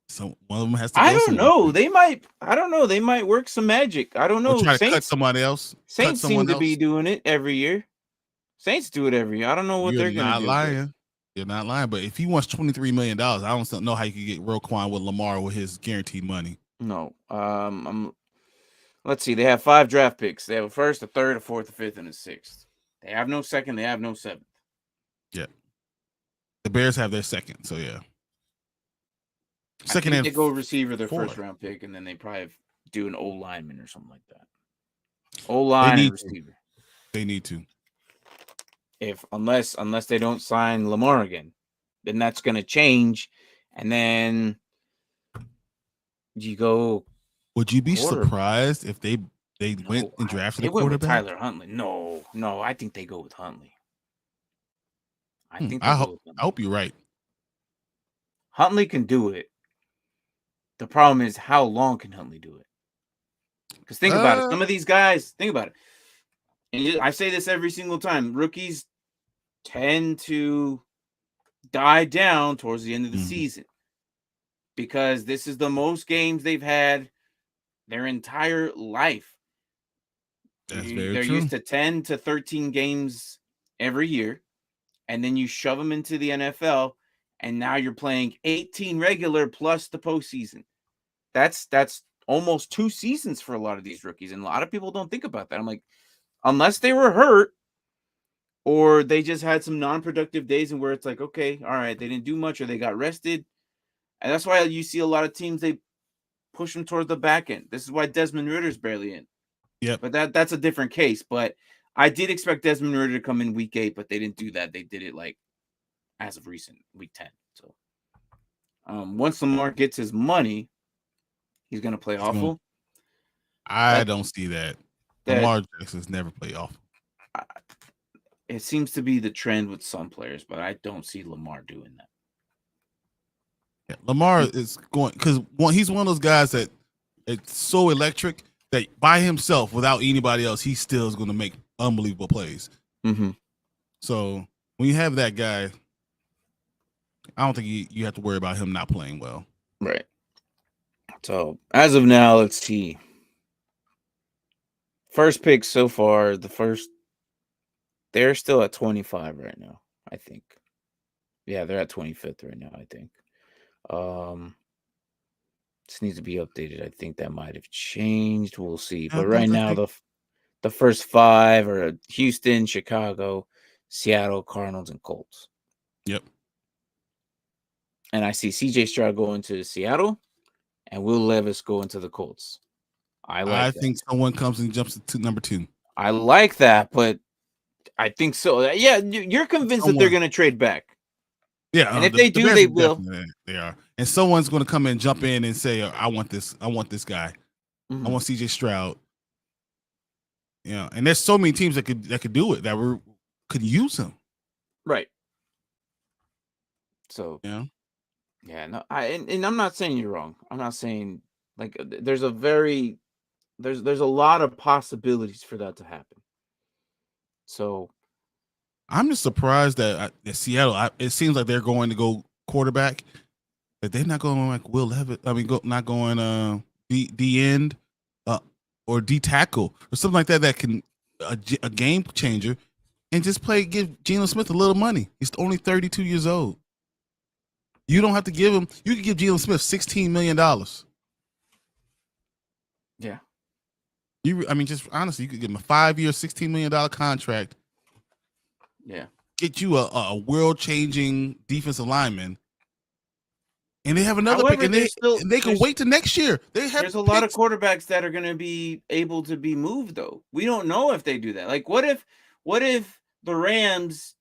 So one of them has to I go don't somewhere. know. They might. I don't know. They might work some magic. I don't Or know. try to cut somebody else. Cut Saints seem someone to be else. doing it every year. Saints do it every year. I don't know what You're they're gonna not do. lying. You're not lying. But if he wants $23 million, I don't know how you could get Roquan with Lamar with his guaranteed money. No. Let's see. They have 5 draft picks. They have a first, a third, a fourth, a fifth, and a sixth. They have no second. They have no seventh. Yeah. The Bears have their second. So yeah. Second, I think they go receiver their 4th. first round pick, and then they probably do an O lineman or something like that. O line and receiver. They need to. Unless they don't sign Lamar again, then that's going to change, and then you go. Would you be surprised if they went and drafted a quarterback? Went with Tyler Huntley. No, I think they go with Huntley. I hope you're right. Huntley can do it. The problem is, how long can Huntley do it? Because think about it. Some of these guys, think about it. And I say this every single time. Rookies tend to die down towards the end of the season because this is the most games they've had their entire life. They're used to 10 to 13 games every year, and then you shove them into the NFL, and now you're playing 18 regular plus the postseason. That's almost 2 seasons for a lot of these rookies, and a lot of people don't think about that. I'm like, unless they were hurt or they just had some non-productive days and where it's like, okay, all right, they didn't do much or they got rested. And that's why you see a lot of teams, they push them towards the back end. This is why Desmond Ritter's barely in. Yeah, but that's a different case. But I did expect Desmond Ritter to come in week 8, but they didn't do that. They did it like as of recent, week 10. So once Lamar gets his money, he's going to play awful. I don't see that. Lamar Jackson's never played awful. It seems to be the trend with some players, but I don't see Lamar doing that. Yeah, Lamar is going because he's one of those guys that it's so electric that by himself, without anybody else, he still is going to make unbelievable plays. Mm-hmm. So when you have that guy, I don't think you have to worry about him not playing well. Right. So as of now, let's see. First pick so far, they're still at 25 right now, I think. Yeah, they're at 25th right now, I think. This needs to be updated. I think that might have changed. We'll see. But right now, the first 5 are Houston, Chicago, Seattle, Cardinals, and Colts. Yep. And I see CJ Stroud going to Seattle and Will Levis going to the Colts. I think someone comes and jumps to number 2. I like that, but I think so. Yeah, you're convinced that they're going to trade back. Yeah, and if they do, they will. They are, and someone's going to come in, jump in, and say, "I want this. I want this guy. I want CJ Stroud." Yeah, and there's so many teams that could do it that could use him. Right. So yeah. No, and I'm not saying you're wrong. I'm not saying like there's a lot of possibilities for that to happen. So I'm just surprised that at Seattle, it seems like they're going to go quarterback, but they're not going like Will Levis. I mean, not going D end or D tackle or something like that can a game changer and just give Geno Smith a little money. He's only 32 years old. You don't have to give him. You could give Geno Smith $16 million. Yeah. Just honestly, you could give him a 5-year, $16 million contract. Yeah. Get you a world-changing defensive lineman, and they have another pick, and they can wait till next year. There's a lot of quarterbacks that are going to be able to be moved, though. We don't know if they do that. Like, what if the Rams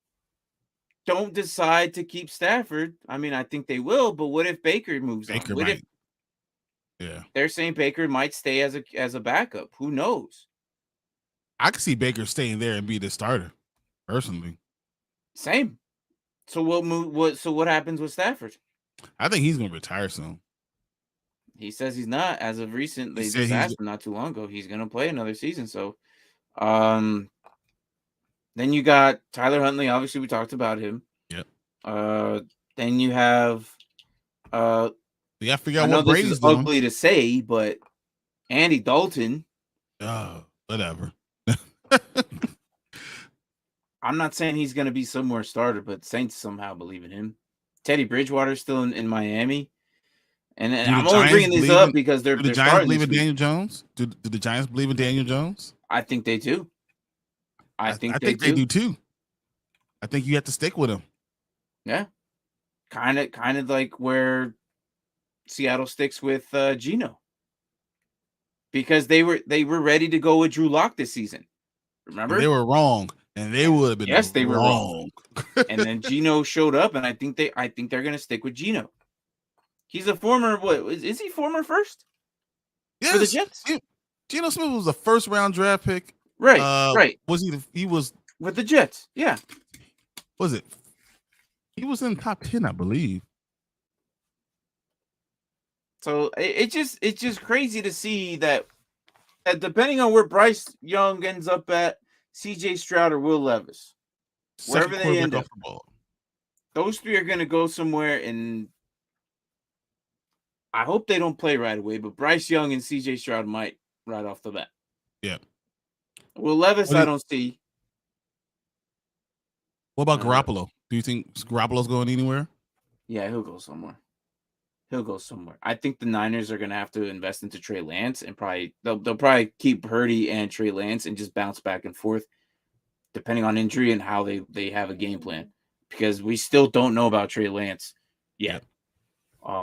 don't decide to keep Stafford? I mean, I think they will, but what if Baker moves on? Yeah, they're saying Baker might stay as a backup. Who knows? I could see Baker staying there and be the starter, personally. Same. So what happens with Stafford? I think he's going to retire soon. He says he's not. As of recent, they just asked him not too long ago. He's going to play another season. So, Then you got Tyler Huntley. Obviously, we talked about him. Yep. Then you have. You got to figure I out know what this is Brady's doing. ugly to say, but Andy Dalton. Whatever. I'm not saying he's going to be somewhere starter, but Saints somehow believe in him. Teddy Bridgewater's still in Miami. And Do the I'm only Giants bringing these believe up in? because Do the they're Giants starting believe this in week. Daniel Jones? Do the Giants believe in Daniel Jones? I think they do. I think they do too. I think you have to stick with him. Yeah, kind of like where Seattle sticks with Geno, because they were ready to go with Drew Lock this season. Remember? And they were wrong, and they would have been yes, they were wrong. wrong. And then Geno showed up, and I think they're going to stick with Geno. He's a former is he former first? Yes. For the Jets. Geno Smith was a first round draft pick. Right. Right. Was he was with the Jets? Yeah. Was it? He was in top 10, I believe. So it's just crazy to see that depending on where Bryce Young ends up at, CJ Stroud or Will Levis, wherever they end up, those three are going to go somewhere, and I hope they don't play right away, but Bryce Young and CJ Stroud might right off the bat. Yeah. Will Levis, I don't see. What about Garoppolo? Do you think Garoppolo's going anywhere? Yeah, he'll go somewhere. I think the Niners are going to have to invest into Trey Lance, and they'll probably keep Purdy and Trey Lance and just bounce back and forth depending on injury and how they have a game plan, because we still don't know about Trey Lance yet.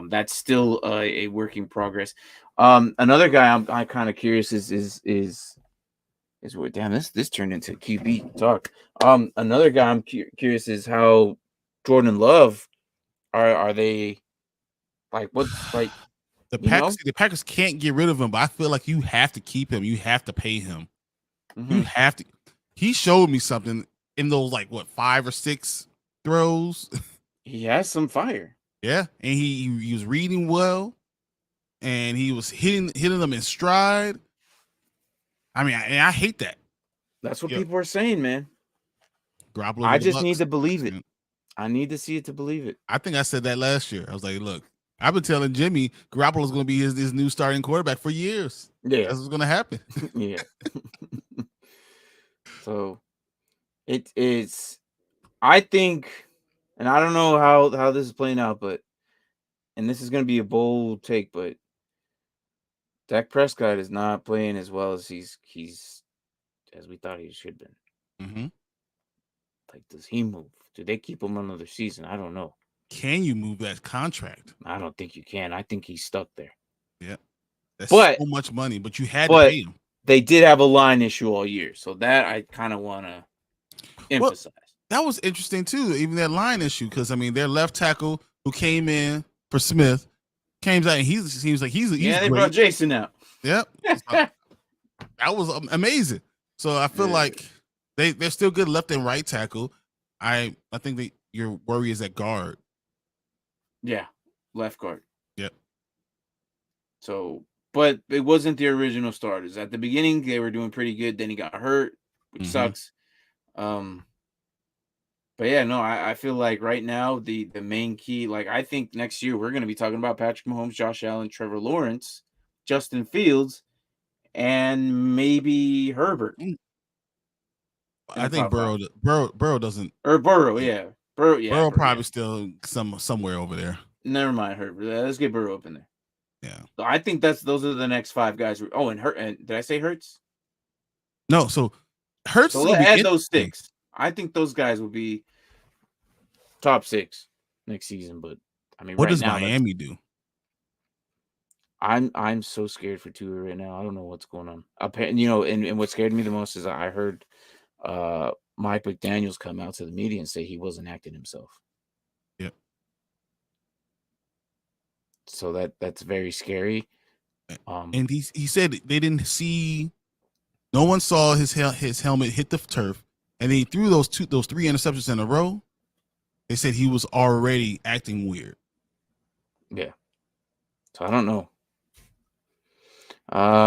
That's still a work in progress. Another guy I'm kind of curious is what, damn, this turned into QB talk. Another guy I'm curious is how Jordan Love are they like, what's like the Packers can't get rid of him, but I feel like you have to keep him. You have to pay him. Mm-hmm. You have to. He showed me something in those 5 or 6 throws. He has some fire. Yeah, and he was reading well, and he was hitting them in stride. I mean, I hate that. That's what people are saying, man. Garoppolo I just need to believe it. I need to see it to believe it. I think I said that last year. I was like, look, I've been telling Jimmy Garoppolo's going to be his new starting quarterback for years. Yeah, that's what's going to happen. Yeah. So it's I think, and I don't know how this is playing out, but, and this is going to be a bold take, but Dak Prescott is not playing as well as he's as we thought he should have been. Mm-hmm. Like, does he move? Do they keep him another season? I don't know. Can you move that contract? I don't think you can. I think he's stuck there. Yeah. That's so much money, but you had to pay him. They did have a line issue all year, so that I kind of want to emphasize. That was interesting too, even that line issue, because I mean, their left tackle who came in for Smith came out, and he seems like he's they great. brought Jason out. Yep. That was amazing. So I feel like they're still good left and right tackle. I think that your worry is at guard. Yeah, left guard. Yep. So, but it wasn't the original starters. At the beginning, they were doing pretty good. Then he got hurt, which sucks. But yeah, no, I feel like right now the main key, like, I think next year we're going to be talking about Patrick Mahomes, Josh Allen, Trevor Lawrence, Justin Fields, and maybe Herbert. I think Burrow doesn't. Or Burrow, yeah. Burrow probably still somewhere over there. Never mind Herbert. Let's get Burrow up in there. Yeah. So I think those are the next 5 guys. Oh, and did I say Hurts? No, so Hurts. So let's add those 6. I think those guys will be top 6 next season. But I mean, what does Miami do? I'm so scared for Tua right now. I don't know what's going on. And what scared me the most is I heard Mike McDaniels come out to the media and say he wasn't acting himself. Yep. So that's very scary. And he said they didn't see. No one saw his helmet hit the turf, and he threw those 3 interceptions in a row. They said he was already acting weird. Yeah. So I don't know.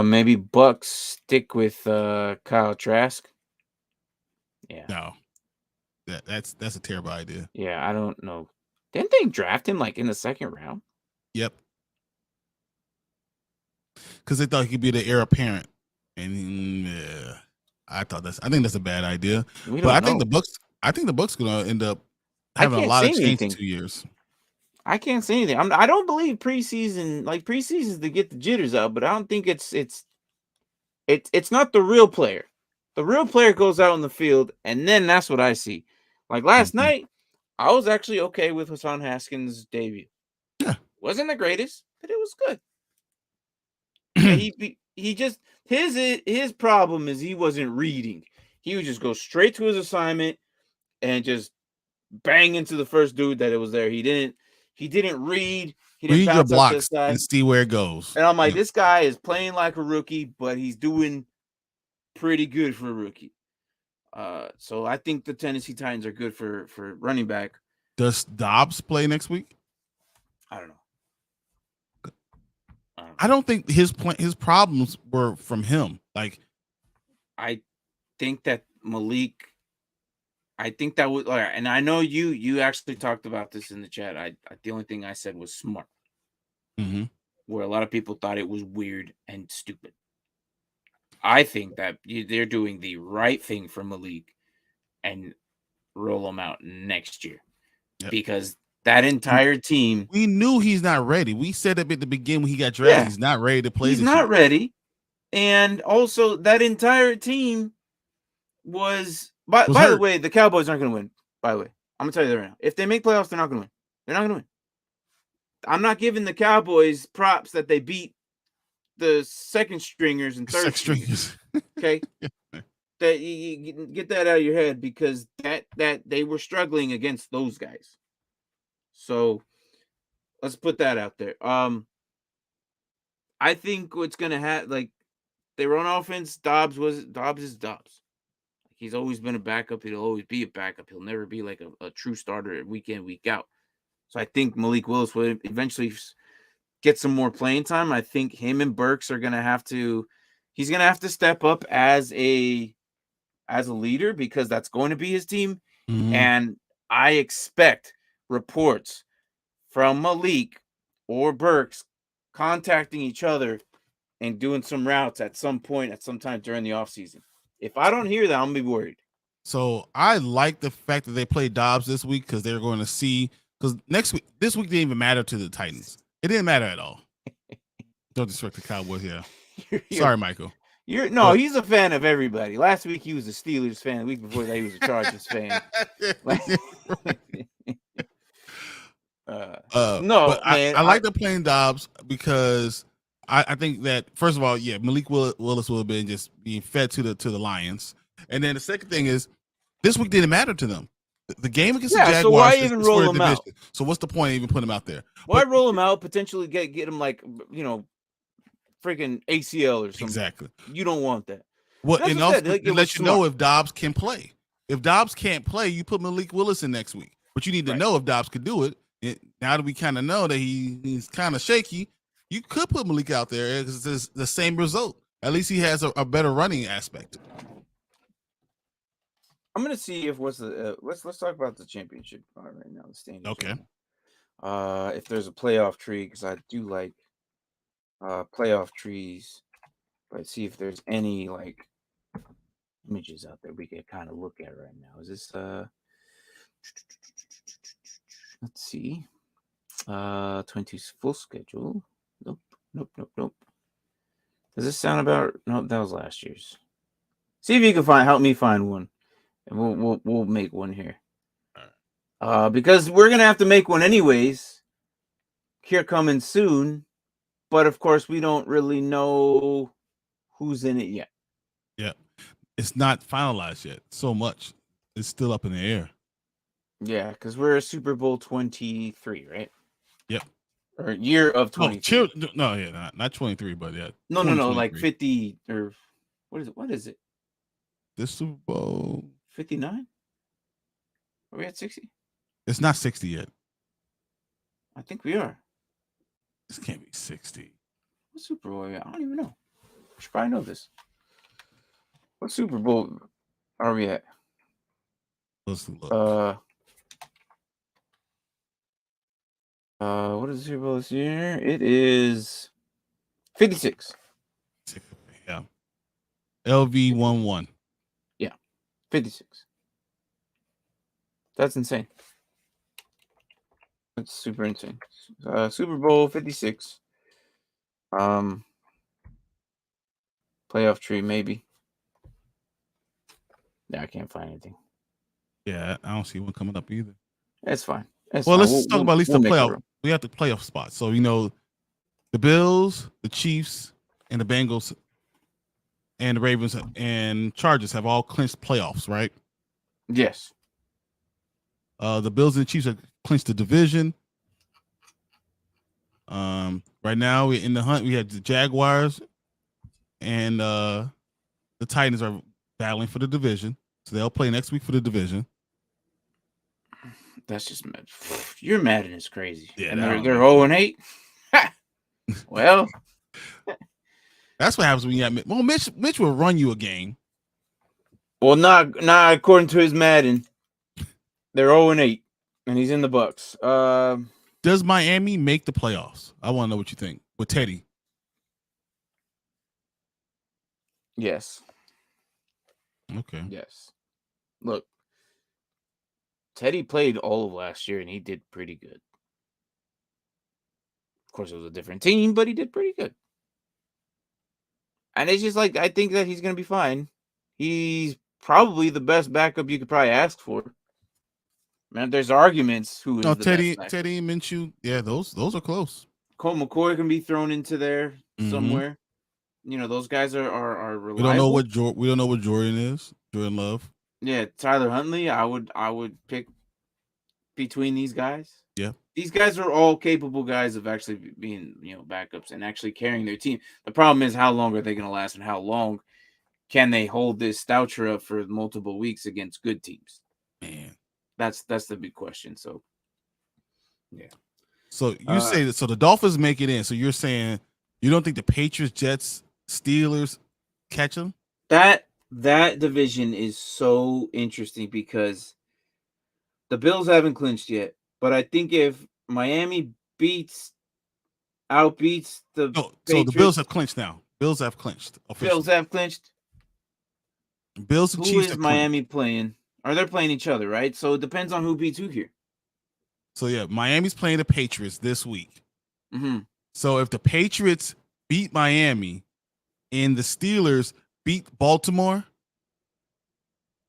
Maybe Bucks stick with Kyle Trask. Yeah. No, that's a terrible idea. Yeah, I don't know. Didn't they draft him like in the second round? Yep, because they thought he could be the heir apparent, and yeah, I think that's a bad idea. We But don't know. I think the Bucks gonna end up I having a can't lot say of change in anything. 2 years. I can't say anything. I don't believe preseason. Like preseason is to get the jitters out, but I don't think it's not the real player. The real player goes out on the field, and then that's what I see. Like last Mhm. night, I was actually okay with Hassan Haskins' debut. Yeah. Wasn't the greatest, but it was good. And he just his problem is he wasn't reading. He would just go straight to his assignment and just bang into the first dude that it was there. He didn't read. He didn't Read your bounce out to the blocks and side. see where it goes. And I'm like, You know, this guy is playing like a rookie, but he's doing pretty good for a rookie. So I think the Tennessee Titans are good for running back. does Dobbs play next week? I don't know. I don't think his problems were from him. Like, I think that Malik. I think that would, and I know you actually talked about this in the chat. The only thing I said was smart, mhm. where a lot of people thought it was weird and stupid. I think that they're doing the right thing for Malik and roll him out next year Yep. because that entire team. We knew he's not ready. We said it at the beginning when he got drafted. Yeah, He's not ready to play he's this year. not ready, and also that entire team was. By the hurt. way, the Cowboys aren't going to win. By the way, I'm going to tell you that right now. If they make playoffs, they're not going to win. They're not going to win. I'm not giving the Cowboys props that they beat the second stringers and third stringers. Okay, that you get that out of your head because that they were struggling against those guys. So let's put that out there. I think what's gonna happen, like their own offense, Dobbs is Dobbs. He's always been a backup. He'll always be a backup. He'll never be like a true starter week in, week out. So I think Malik Willis will eventually get some more playing time. I think him and Burks are gonna have to. He's gonna have to step up as a leader because that's going to be his team. Mhm. And I expect reports from Malik or Burks contacting each other and doing some routes at some point at some time during the offseason. If I don't hear that, I'm gonna be worried. So I like the fact that they played Dobbs this week because they're going to see, because this week didn't even matter to the Titans. It didn't matter at all. Don't disrespect the Cowboys. Yeah. Sorry, Michael. No, he's a fan of everybody. Last week he was a Steelers fan. The week before that he was a Chargers fan. No, but man. I like the playing Dobbs because I think that, first of all, yeah, Malik Willis will have been just being fed to the Lions, and then the second thing is this week didn't matter to them. The game against the Jaguars so why even is roll for a them division. out? So what's the point of even putting him out there? Why roll him out? Potentially get him like freaking ACL or something. Exactly. You don't want that. Well, That's and what I also said. to let you know if Dobbs can play. If Dobbs can't play, you put Malik Willis in next week. But you need to know if Dobbs could do it. Now that we kind of know that he's kind of shaky, you could put Malik out there because it's the same result. At least he has a better running aspect. I'm gonna see if let's talk about the championship right now. The standings. Okay. Right, if there's a playoff tree, because I do like playoff trees. But see if there's any like images out there we can kind of look at right now. Is this let's see. 20's full schedule. Nope. Does this sound about? Nope, that was last year's. See if you can help me find one, and we'll make one here. Because we're gonna have to make one anyways. Here coming soon, but of course we don't really know who's in it yet. Yeah, it's not finalized yet. So much, it's still up in the air. Yeah, because we're a Super Bowl 23, right? Yep. Or year of 23. No, yeah, not 23, but yeah. No, like 50 or what is it? What is it? This Super Bowl 59? Are we at 60? It's not 60 yet. I think we are. This can't be 60. What Super Bowl are we at? I don't even know. I should probably know this. What Super Bowl are we at? Let's look. What is the Super Bowl this year? It is 56. Yeah. LV11. Yeah, 56. That's insane. That's super insane. Super Bowl 56. Playoff tree, maybe. Yeah, I can't find anything. Yeah, I don't see one coming up either. That's fine. That's well, fine. let's talk about at least the make it playoff. room. We have the playoff spot. So, you know, the Bills, the Chiefs, and the Bengals, and the Ravens and Chargers have all clinched playoffs, right? Yes. The Bills and the Chiefs have clinched the division. Right now we're in the hunt. We have the Jaguars and the Titans are battling for the division. So they'll play next week for the division. That's just mad. Your Madden is crazy. Yeah, and they're 0-8. Well, that's what happens when you have well, Mitch will run you a game. Well, not according to his Madden. They're 0-8, and he's in the Bucks. Does Miami make the playoffs? I want to know what you think with Teddy. Yes. Okay. Yes. Look, Teddy played all of last year, and he did pretty good. Of course, it was a different team, but he did pretty good. And it's just like, I think that he's going to be fine. He's probably the best backup you could probably ask for. Man, there's arguments who is the Teddy, best. Teddy Minshew, yeah, those are close. Colt McCoy can be thrown into there somewhere. You know, those guys are reliable. We don't know what Jordan is. Jordan Love. Yeah, Tyler Huntley. I would pick between these guys. Yeah, these guys are all capable guys of actually being backups and actually carrying their team. The problem is how long are they going to last, and how long can they hold this stature up for multiple weeks against good teams? Man, that's the big question. So, yeah. So you say that. So the Dolphins make it in. So you're saying you don't think the Patriots, Jets, Steelers catch them? That division is so interesting because the Bills haven't clinched yet, but I think if Miami outbeats the Patriots, so the Bills have clinched now. Bills have clinched. Bills have clinched. Bills and Chiefs. Who is Miami playing? Are they playing each other, right? So it depends on who beats who here. So yeah, Miami's playing the Patriots this week. Mm-hmm. So if the Patriots beat Miami and the Steelers beat Baltimore,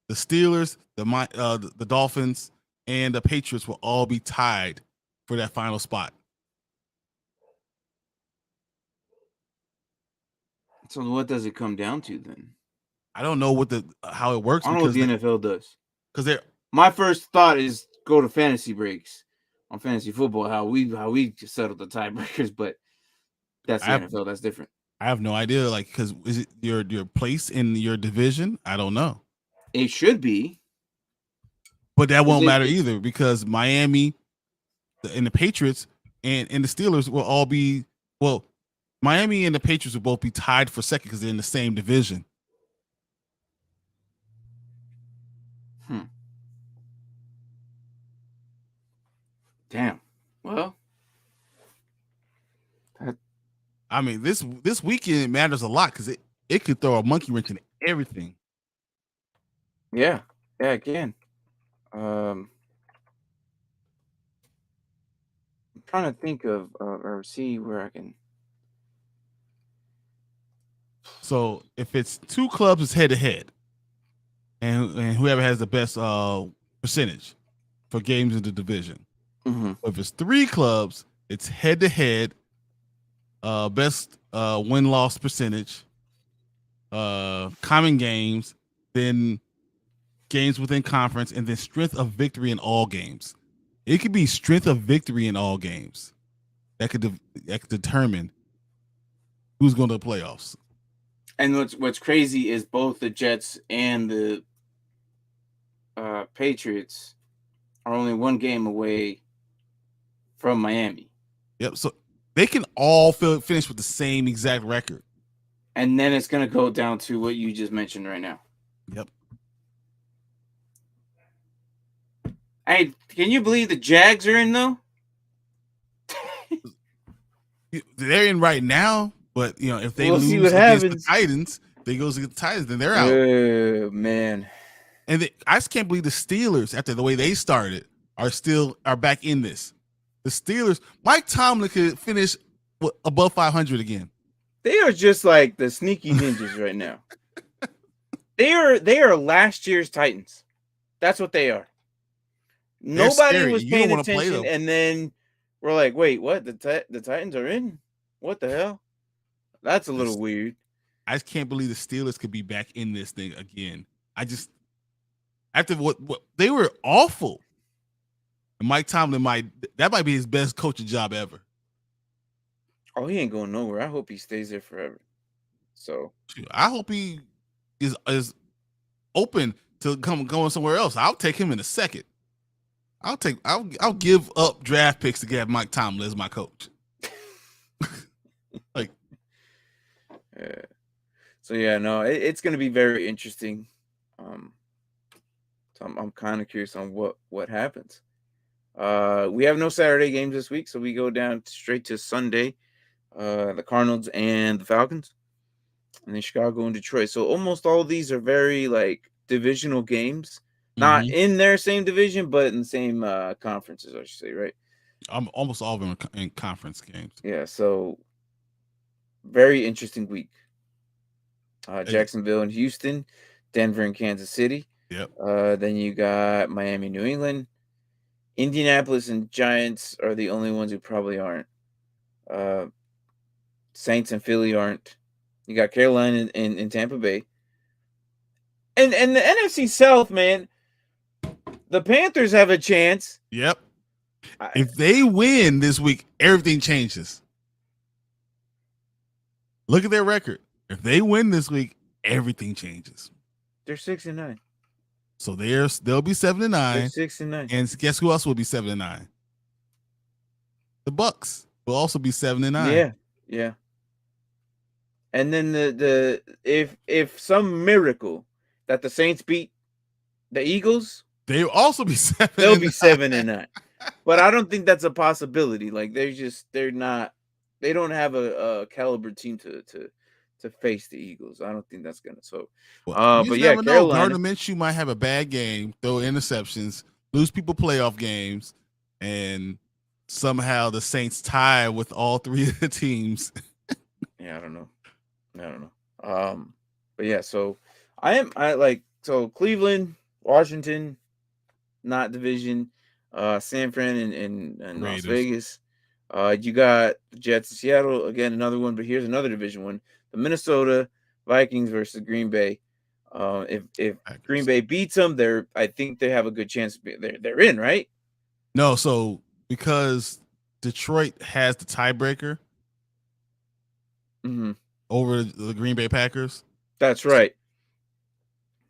the Steelers, the Dolphins, and the Patriots will all be tied for that final spot. So what does it come down to then? I don't know how it works. I don't know what the NFL does. Because my first thought is go to fantasy breaks on fantasy football. How we settled the tiebreakers, but that's the NFL. That's different. I have no idea. Like, because is it your place in your division? I don't know. It should be, but that won't matter either because Miami and the Patriots and the Steelers will all be Miami and the Patriots will both be tied for second because they're in the same division. Damn. Well, I mean, this weekend matters a lot because it could throw a monkey wrench in everything. Yeah, it can. I'm trying to think of or see where I can. So if it's two clubs, it's head to head, and whoever has the best percentage for games in the division. Mm-hmm. If it's three clubs, it's head to head, best win-loss percentage, common games, then games within conference, and then strength of victory in all games. It could be strength of victory in all games that could determine who's going to the playoffs. And what's crazy is both the Jets and the Patriots are only one game away from Miami. Yep. So they can all finish with the same exact record. And then it's going to go down to what you just mentioned right now. Yep. Hey, can you believe the Jags are in though? They're in right now, but if they We'll see what lose against the happens. Titans, they goes against the Titans, then they're out. Oh man. And I just can't believe the Steelers, after the way they started, are back in this. The Steelers, Mike Tomlin could finish above 500 again. They are just like the sneaky ninjas right now. They are last year's Titans. That's what they are. They're Nobody scary. was You don't paying want to play attention, them. and then we're like, "Wait, what? The Titans are in? What the hell? That's a little weird." I just can't believe the Steelers could be back in this thing again. After what they were awful. And Mike Tomlin might be his best coaching job ever. Oh, he ain't going nowhere. I hope he stays there forever. So I hope he is open to going somewhere else. I'll take him in a second. I'll give up draft picks to get Mike Tomlin as my coach. Like, so yeah, no, it's going to be very interesting. So I'm kind of curious on what happens. We have no Saturday games this week, so we go down straight to Sunday. The Cardinals and the Falcons, and then Chicago and Detroit. So almost all of these are very like divisional games, not in their same division, but in the same conferences, I should say, right? Almost all of them in conference games. Yeah, so very interesting week. Jacksonville and Houston, Denver and Kansas City. Yep. Then you got Miami, New England. Indianapolis and Giants are the only ones who probably aren't. Saints and Philly aren't. You got Carolina and Tampa Bay. And the NFC South, man, the Panthers have a chance. Yep. If they win this week, everything changes. Look at their record. If they win this week, everything changes. They're 6-9. So they'll be 7-9. They're 6-9. And guess who else will be 7-9? The Bucks will also be 7-9. Yeah. And then if some miracle that the Saints beat the Eagles, they'll also be 7. They'll be 7-9. But I don't think that's a possibility. Like they don't have a caliber team to face the Eagles. I don't think that's gonna. So, but yeah, Carolina. Gardner Minshew might have a bad game, throw interceptions, lose people playoff games, and somehow the Saints tie with all three of the teams. Yeah, I don't know. But yeah, so so Cleveland, Washington, not division, San Fran and Las Vegas. You got the Jets in Seattle, again, another one, but here's another division one. The Minnesota Vikings versus Green Bay. If Green Bay beats them, I think they have a good chance. They're in, right? No, so because Detroit has the tiebreaker over the Green Bay Packers. That's right.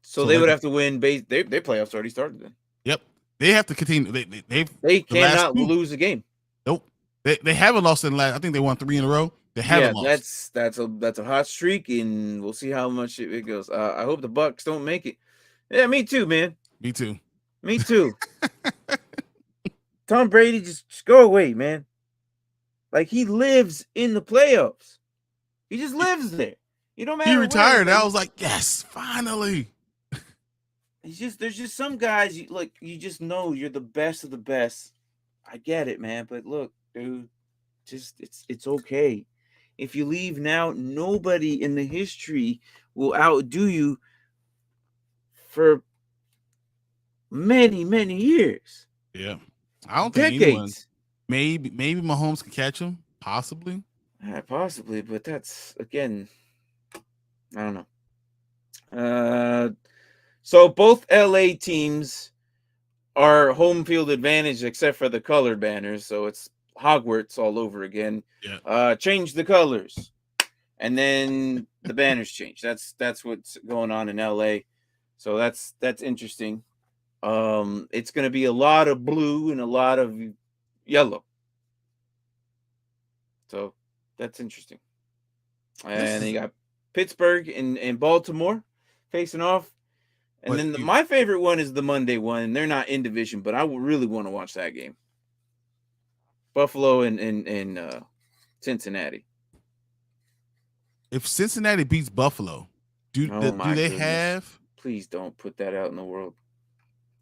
So they would have to win. Their playoffs already started then. Yep, they have to continue. They cannot lose a game. Nope, they haven't lost in the last. I think they won 3 in a row. They haven't lost. That's a hot streak, and we'll see how much it goes. I hope the Bucks don't make it. Yeah, me too, man. Me too. Tom Brady, just go away, man. Like, he lives in the playoffs. He just lives there. You don't matter. He retired. I was like, yes, finally. There's just some guys you just know you're the best of the best. I get it, man, but look, dude, just it's okay. If you leave now, nobody in the history will outdo you for many, many years. Yeah. I don't think decades. Maybe Mahomes can catch him, possibly. Possibly, but that's, again, I don't know. So both LA teams are home field advantage except for the color banners, so it's Hogwarts all over again. Yeah. Change the colors, and then the banners change. That's what's going on in LA. So that's interesting. It's going to be a lot of blue and a lot of yellow. So that's interesting. And then you got Pittsburgh and Baltimore facing off. And then my favorite one is the Monday one, and they're not in division, but I really want to watch that game. Buffalo and Cincinnati. If Cincinnati beats Buffalo, do they have? Please don't put that out in the world.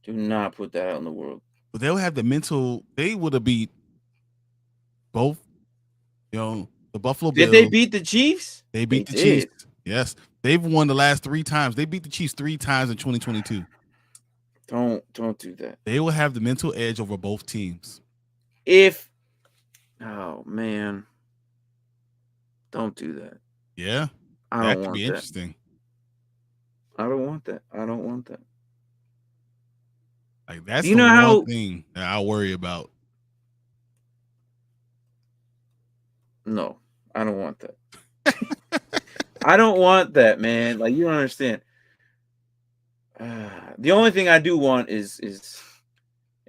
Do not put that out in the world. But they'll have the mental. They would have beat both. The Buffalo Bills. Did they beat the Chiefs? They beat the Chiefs. Yes, they've won the last 3 times. They beat the Chiefs 3 times in 2022. Don't do that. They will have the mental edge over both teams. Oh man, don't do that. Yeah, that could be interesting. I don't want that. Like that's the one thing that I worry about. No, I don't want that. I don't want that, man. Like, you don't understand. The only thing I do want is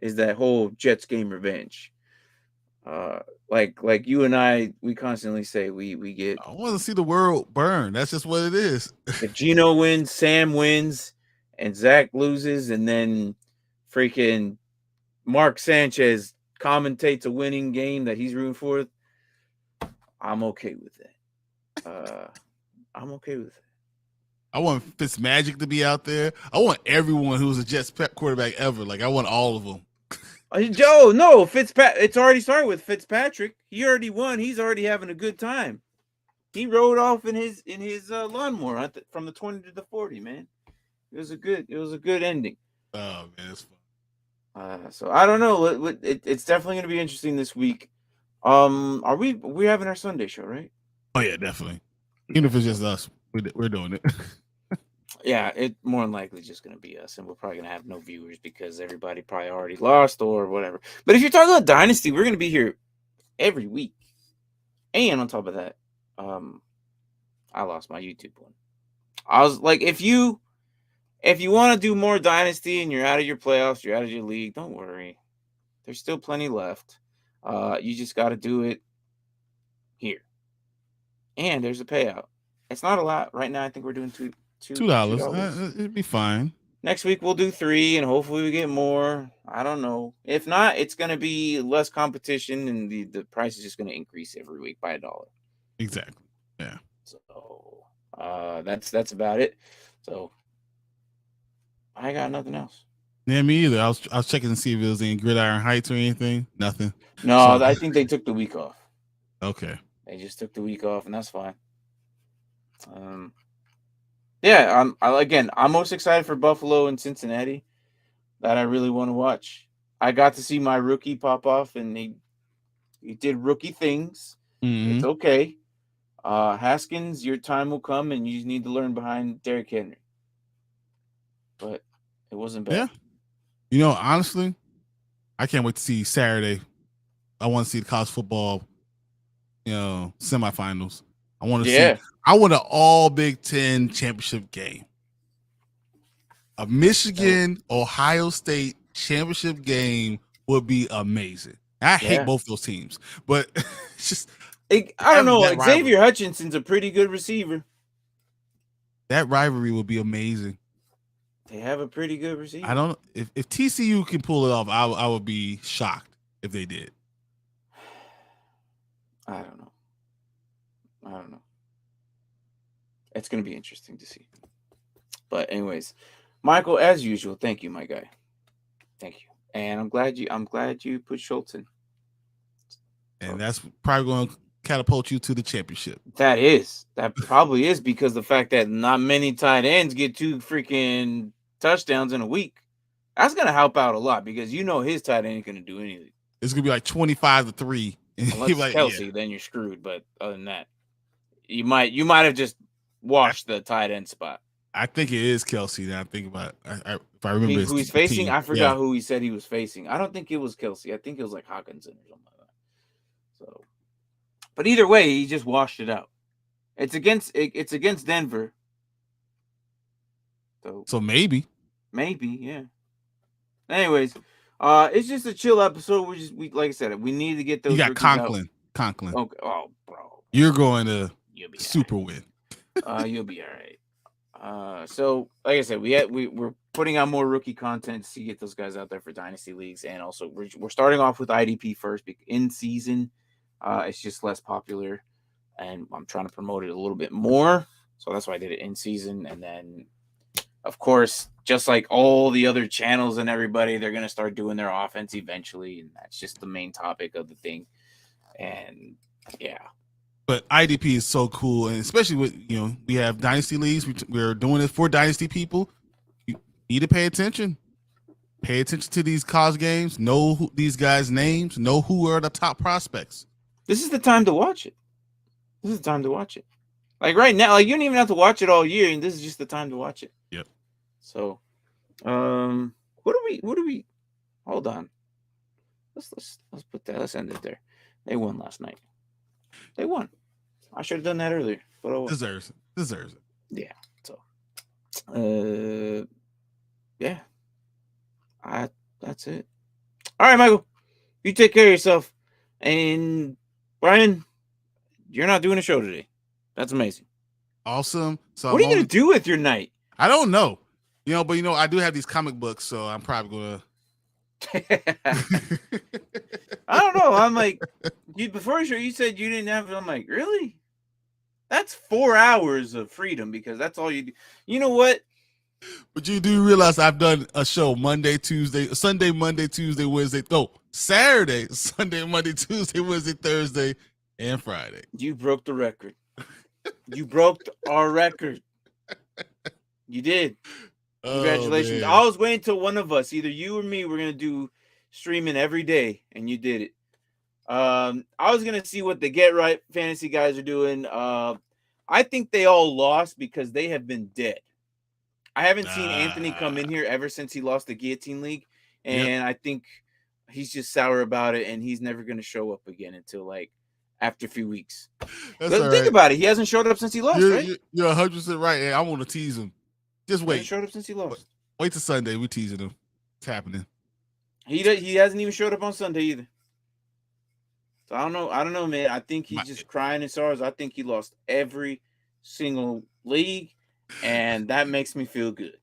that whole Jets game revenge. Like you and I, we constantly say we get. I want to see the world burn. That's just what it is. If Gino wins, Sam wins, and Zach loses, and then freaking Mark Sanchez commentates a winning game that he's rooting for, I'm okay with that. I'm okay with it. I want Fitzmagic to be out there. I want everyone who's a Jets quarterback ever. Like, I want all of them. Joe, no, it's already started with Fitzpatrick. He already won. He's already having a good time. He rode off in his lawnmower from the 20 to the 40, man. It was a good ending. Oh man, that's fun. So I don't know. It's definitely going to be interesting this week. We're having our Sunday show, right? Oh yeah, definitely. Even if it's just us, we're doing it. Yeah, it more than likely just going to be us, and we're probably going to have no viewers because everybody probably already lost or whatever. But if you're talking about Dynasty, we're going to be here every week. And on top of that, I lost my YouTube one. I was like, if you want to do more Dynasty and you're out of your playoffs, you're out of your league, don't worry. There's still plenty left. You just got to do it here. And there's a payout. It's not a lot. Right now, I think we're doing $2. It'd be fine. Next week, we'll do 3, and hopefully we get more. I don't know. If not, it's going to be less competition, and the price is just going to increase every week by $1. Exactly. Yeah. So that's about it. So I got nothing else. Yeah, me either. I was checking to see if it was any Gridiron Heights or anything. Nothing. No, I think they took the week off. Okay. They just took the week off, and that's fine. Yeah, I'm most excited for Buffalo and Cincinnati. That I really want to watch. I got to see my rookie pop off, and he did rookie things. Mm-hmm. It's okay. Haskins, your time will come, and you just need to learn behind Derrick Henry. But it wasn't bad. Yeah. Honestly, I can't wait to see Saturday. I want to see the college football, semifinals. I want to see. I want an all Big Ten championship game. A Michigan Ohio State championship game would be amazing. I hate both those teams, but it's just I don't know. Xavier Hutchinson's a pretty good receiver. That rivalry would be amazing. They have a pretty good receiver. I don't know if TCU can pull it off. I would be shocked if they did. I don't know. It's going to be interesting to see. But anyways, Michael, as usual, thank you, my guy. Thank you. And I'm glad you put Schultz in. And that's probably going to catapult you to the championship. That probably is because the fact that not many tight ends get 2 freaking touchdowns in a week. That's going to help out a lot because his tight end ain't going to do anything. It's going to be like 25-3. Unless it's Kelsey, then you're screwed. But other than that, you might have just washed the tight end spot. I think it is Kelsey. Now I think about it. If I remember who he's facing. I forgot who he said he was facing. I don't think it was Kelsey. I think it was like Hawkinson or something like that. So, but either way, he just washed it out. It's against Denver. So maybe, yeah. Anyways, it's just a chill episode. We like I said, we need to get those. You got Conklin. Okay. Oh, bro. You're going to super win. You'll be all right. So like I said, we're putting out more rookie content to get those guys out there for dynasty leagues, and also we're starting off with IDP first in season. It's just less popular, and I'm trying to promote it a little bit more. So that's why I did it in season, and then of course, just like all the other channels and everybody, they're gonna start doing their offense eventually, and that's just the main topic of the thing. And yeah. But IDP is so cool, and especially with we have dynasty leagues. We're doing it for dynasty people. You need to pay attention. Pay attention to these college games. Know these guys' names. Know who are the top prospects. This is the time to watch it. This is the time to watch it. Like right now, like you don't even have to watch it all year, and this is just the time to watch it. Yep. So, what do we? Hold on. Let's put that. Let's end it there. They won last night. They won. I should have done that earlier, but deserves it. Yeah. So, yeah. That's it. All right, Michael. You take care of yourself, and Brian, you're not doing a show today. That's amazing. Awesome. So what are you gonna do with your night? I don't know. But I do have these comic books, so I'm probably gonna. I don't know. I'm like, before the show, you said you didn't have it. I'm like, really? That's 4 hours of freedom because that's all you do. You know what? But you do realize I've done a show Monday, Sunday, Monday, Tuesday, Wednesday. Saturday, Sunday, Monday, Tuesday, Wednesday, Thursday, and Friday. You broke the record. You broke our record. You did. Congratulations. I was waiting till one of us, either you or me, were going to do streaming every day, and you did it. I was going to see what the Get Right Fantasy guys are doing. I think they all lost because they have been dead. I haven't seen Anthony come in here ever since he lost the Guillotine League, and I think he's just sour about it, and he's never going to show up again until, like, after a few weeks. Think about it. He hasn't showed up since he lost, right? You're 100% right, and I want to tease him. Just wait. He showed up since he lost. Wait till Sunday. We're teasing him. It's happening. He hasn't even showed up on Sunday either. So I don't know, man. I think he's just crying in sorrows. I think he lost every single league, and that makes me feel good.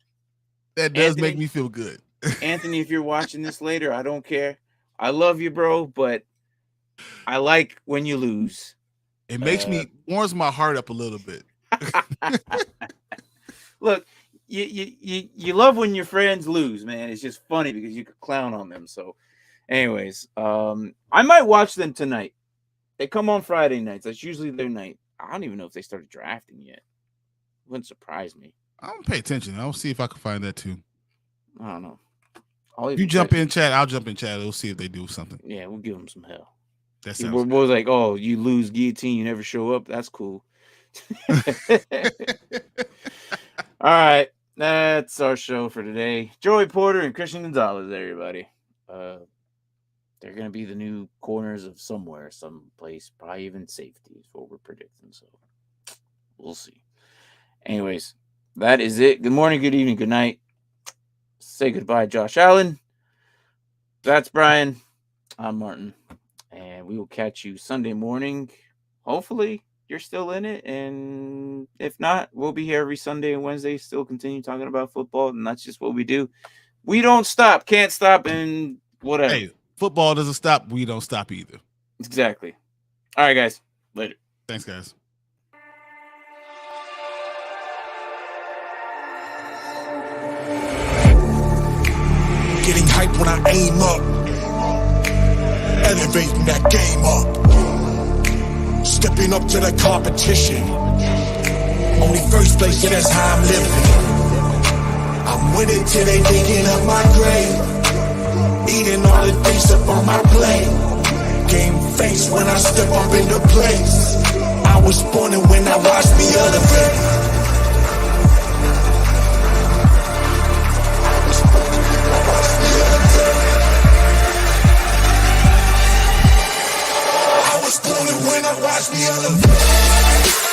That does make me feel good. Anthony, if you're watching this later, I don't care. I love you, bro, but I like when you lose. It makes warms my heart up a little bit. Look, you love when your friends lose, man. It's just funny because you could clown on them. So, anyways, I might watch them tonight. They come on Friday nights. That's usually their night. I don't even know if they started drafting yet. Wouldn't surprise me. I don't pay attention. I'll see if I can find that too. I don't know. You jump in chat. I'll jump in chat. We'll see if they do something. Yeah, we'll give them some hell. That sounds good. Boys like, oh, you lose Guillotine, you never show up. That's cool. All right, that's our show for today. Joey Porter and Christian Gonzalez, everybody. They're gonna be the new corners of somewhere, someplace, probably even safety is what we're predicting. So we'll see. Anyways, that is it. Good morning, good evening, good night. Say goodbye, Josh Allen. That's Brian. I'm Martin. And we will catch you Sunday morning. Hopefully, you're still in it. And if not, we'll be here every Sunday and Wednesday, still continue talking about football. And that's just what we do. We don't stop, can't stop, and whatever. Hey, football doesn't stop. We don't stop either. Exactly. All right, guys. Later. Thanks, guys. Getting hype when I aim up, elevating that game up, stepping up to the competition. Only first place, yeah, that's how I'm living. I'm winning till they digging up my grave, eating all the things up on my plate. Game face when I step up into place. I was born and when I watched me elevate. When I watch me elevate.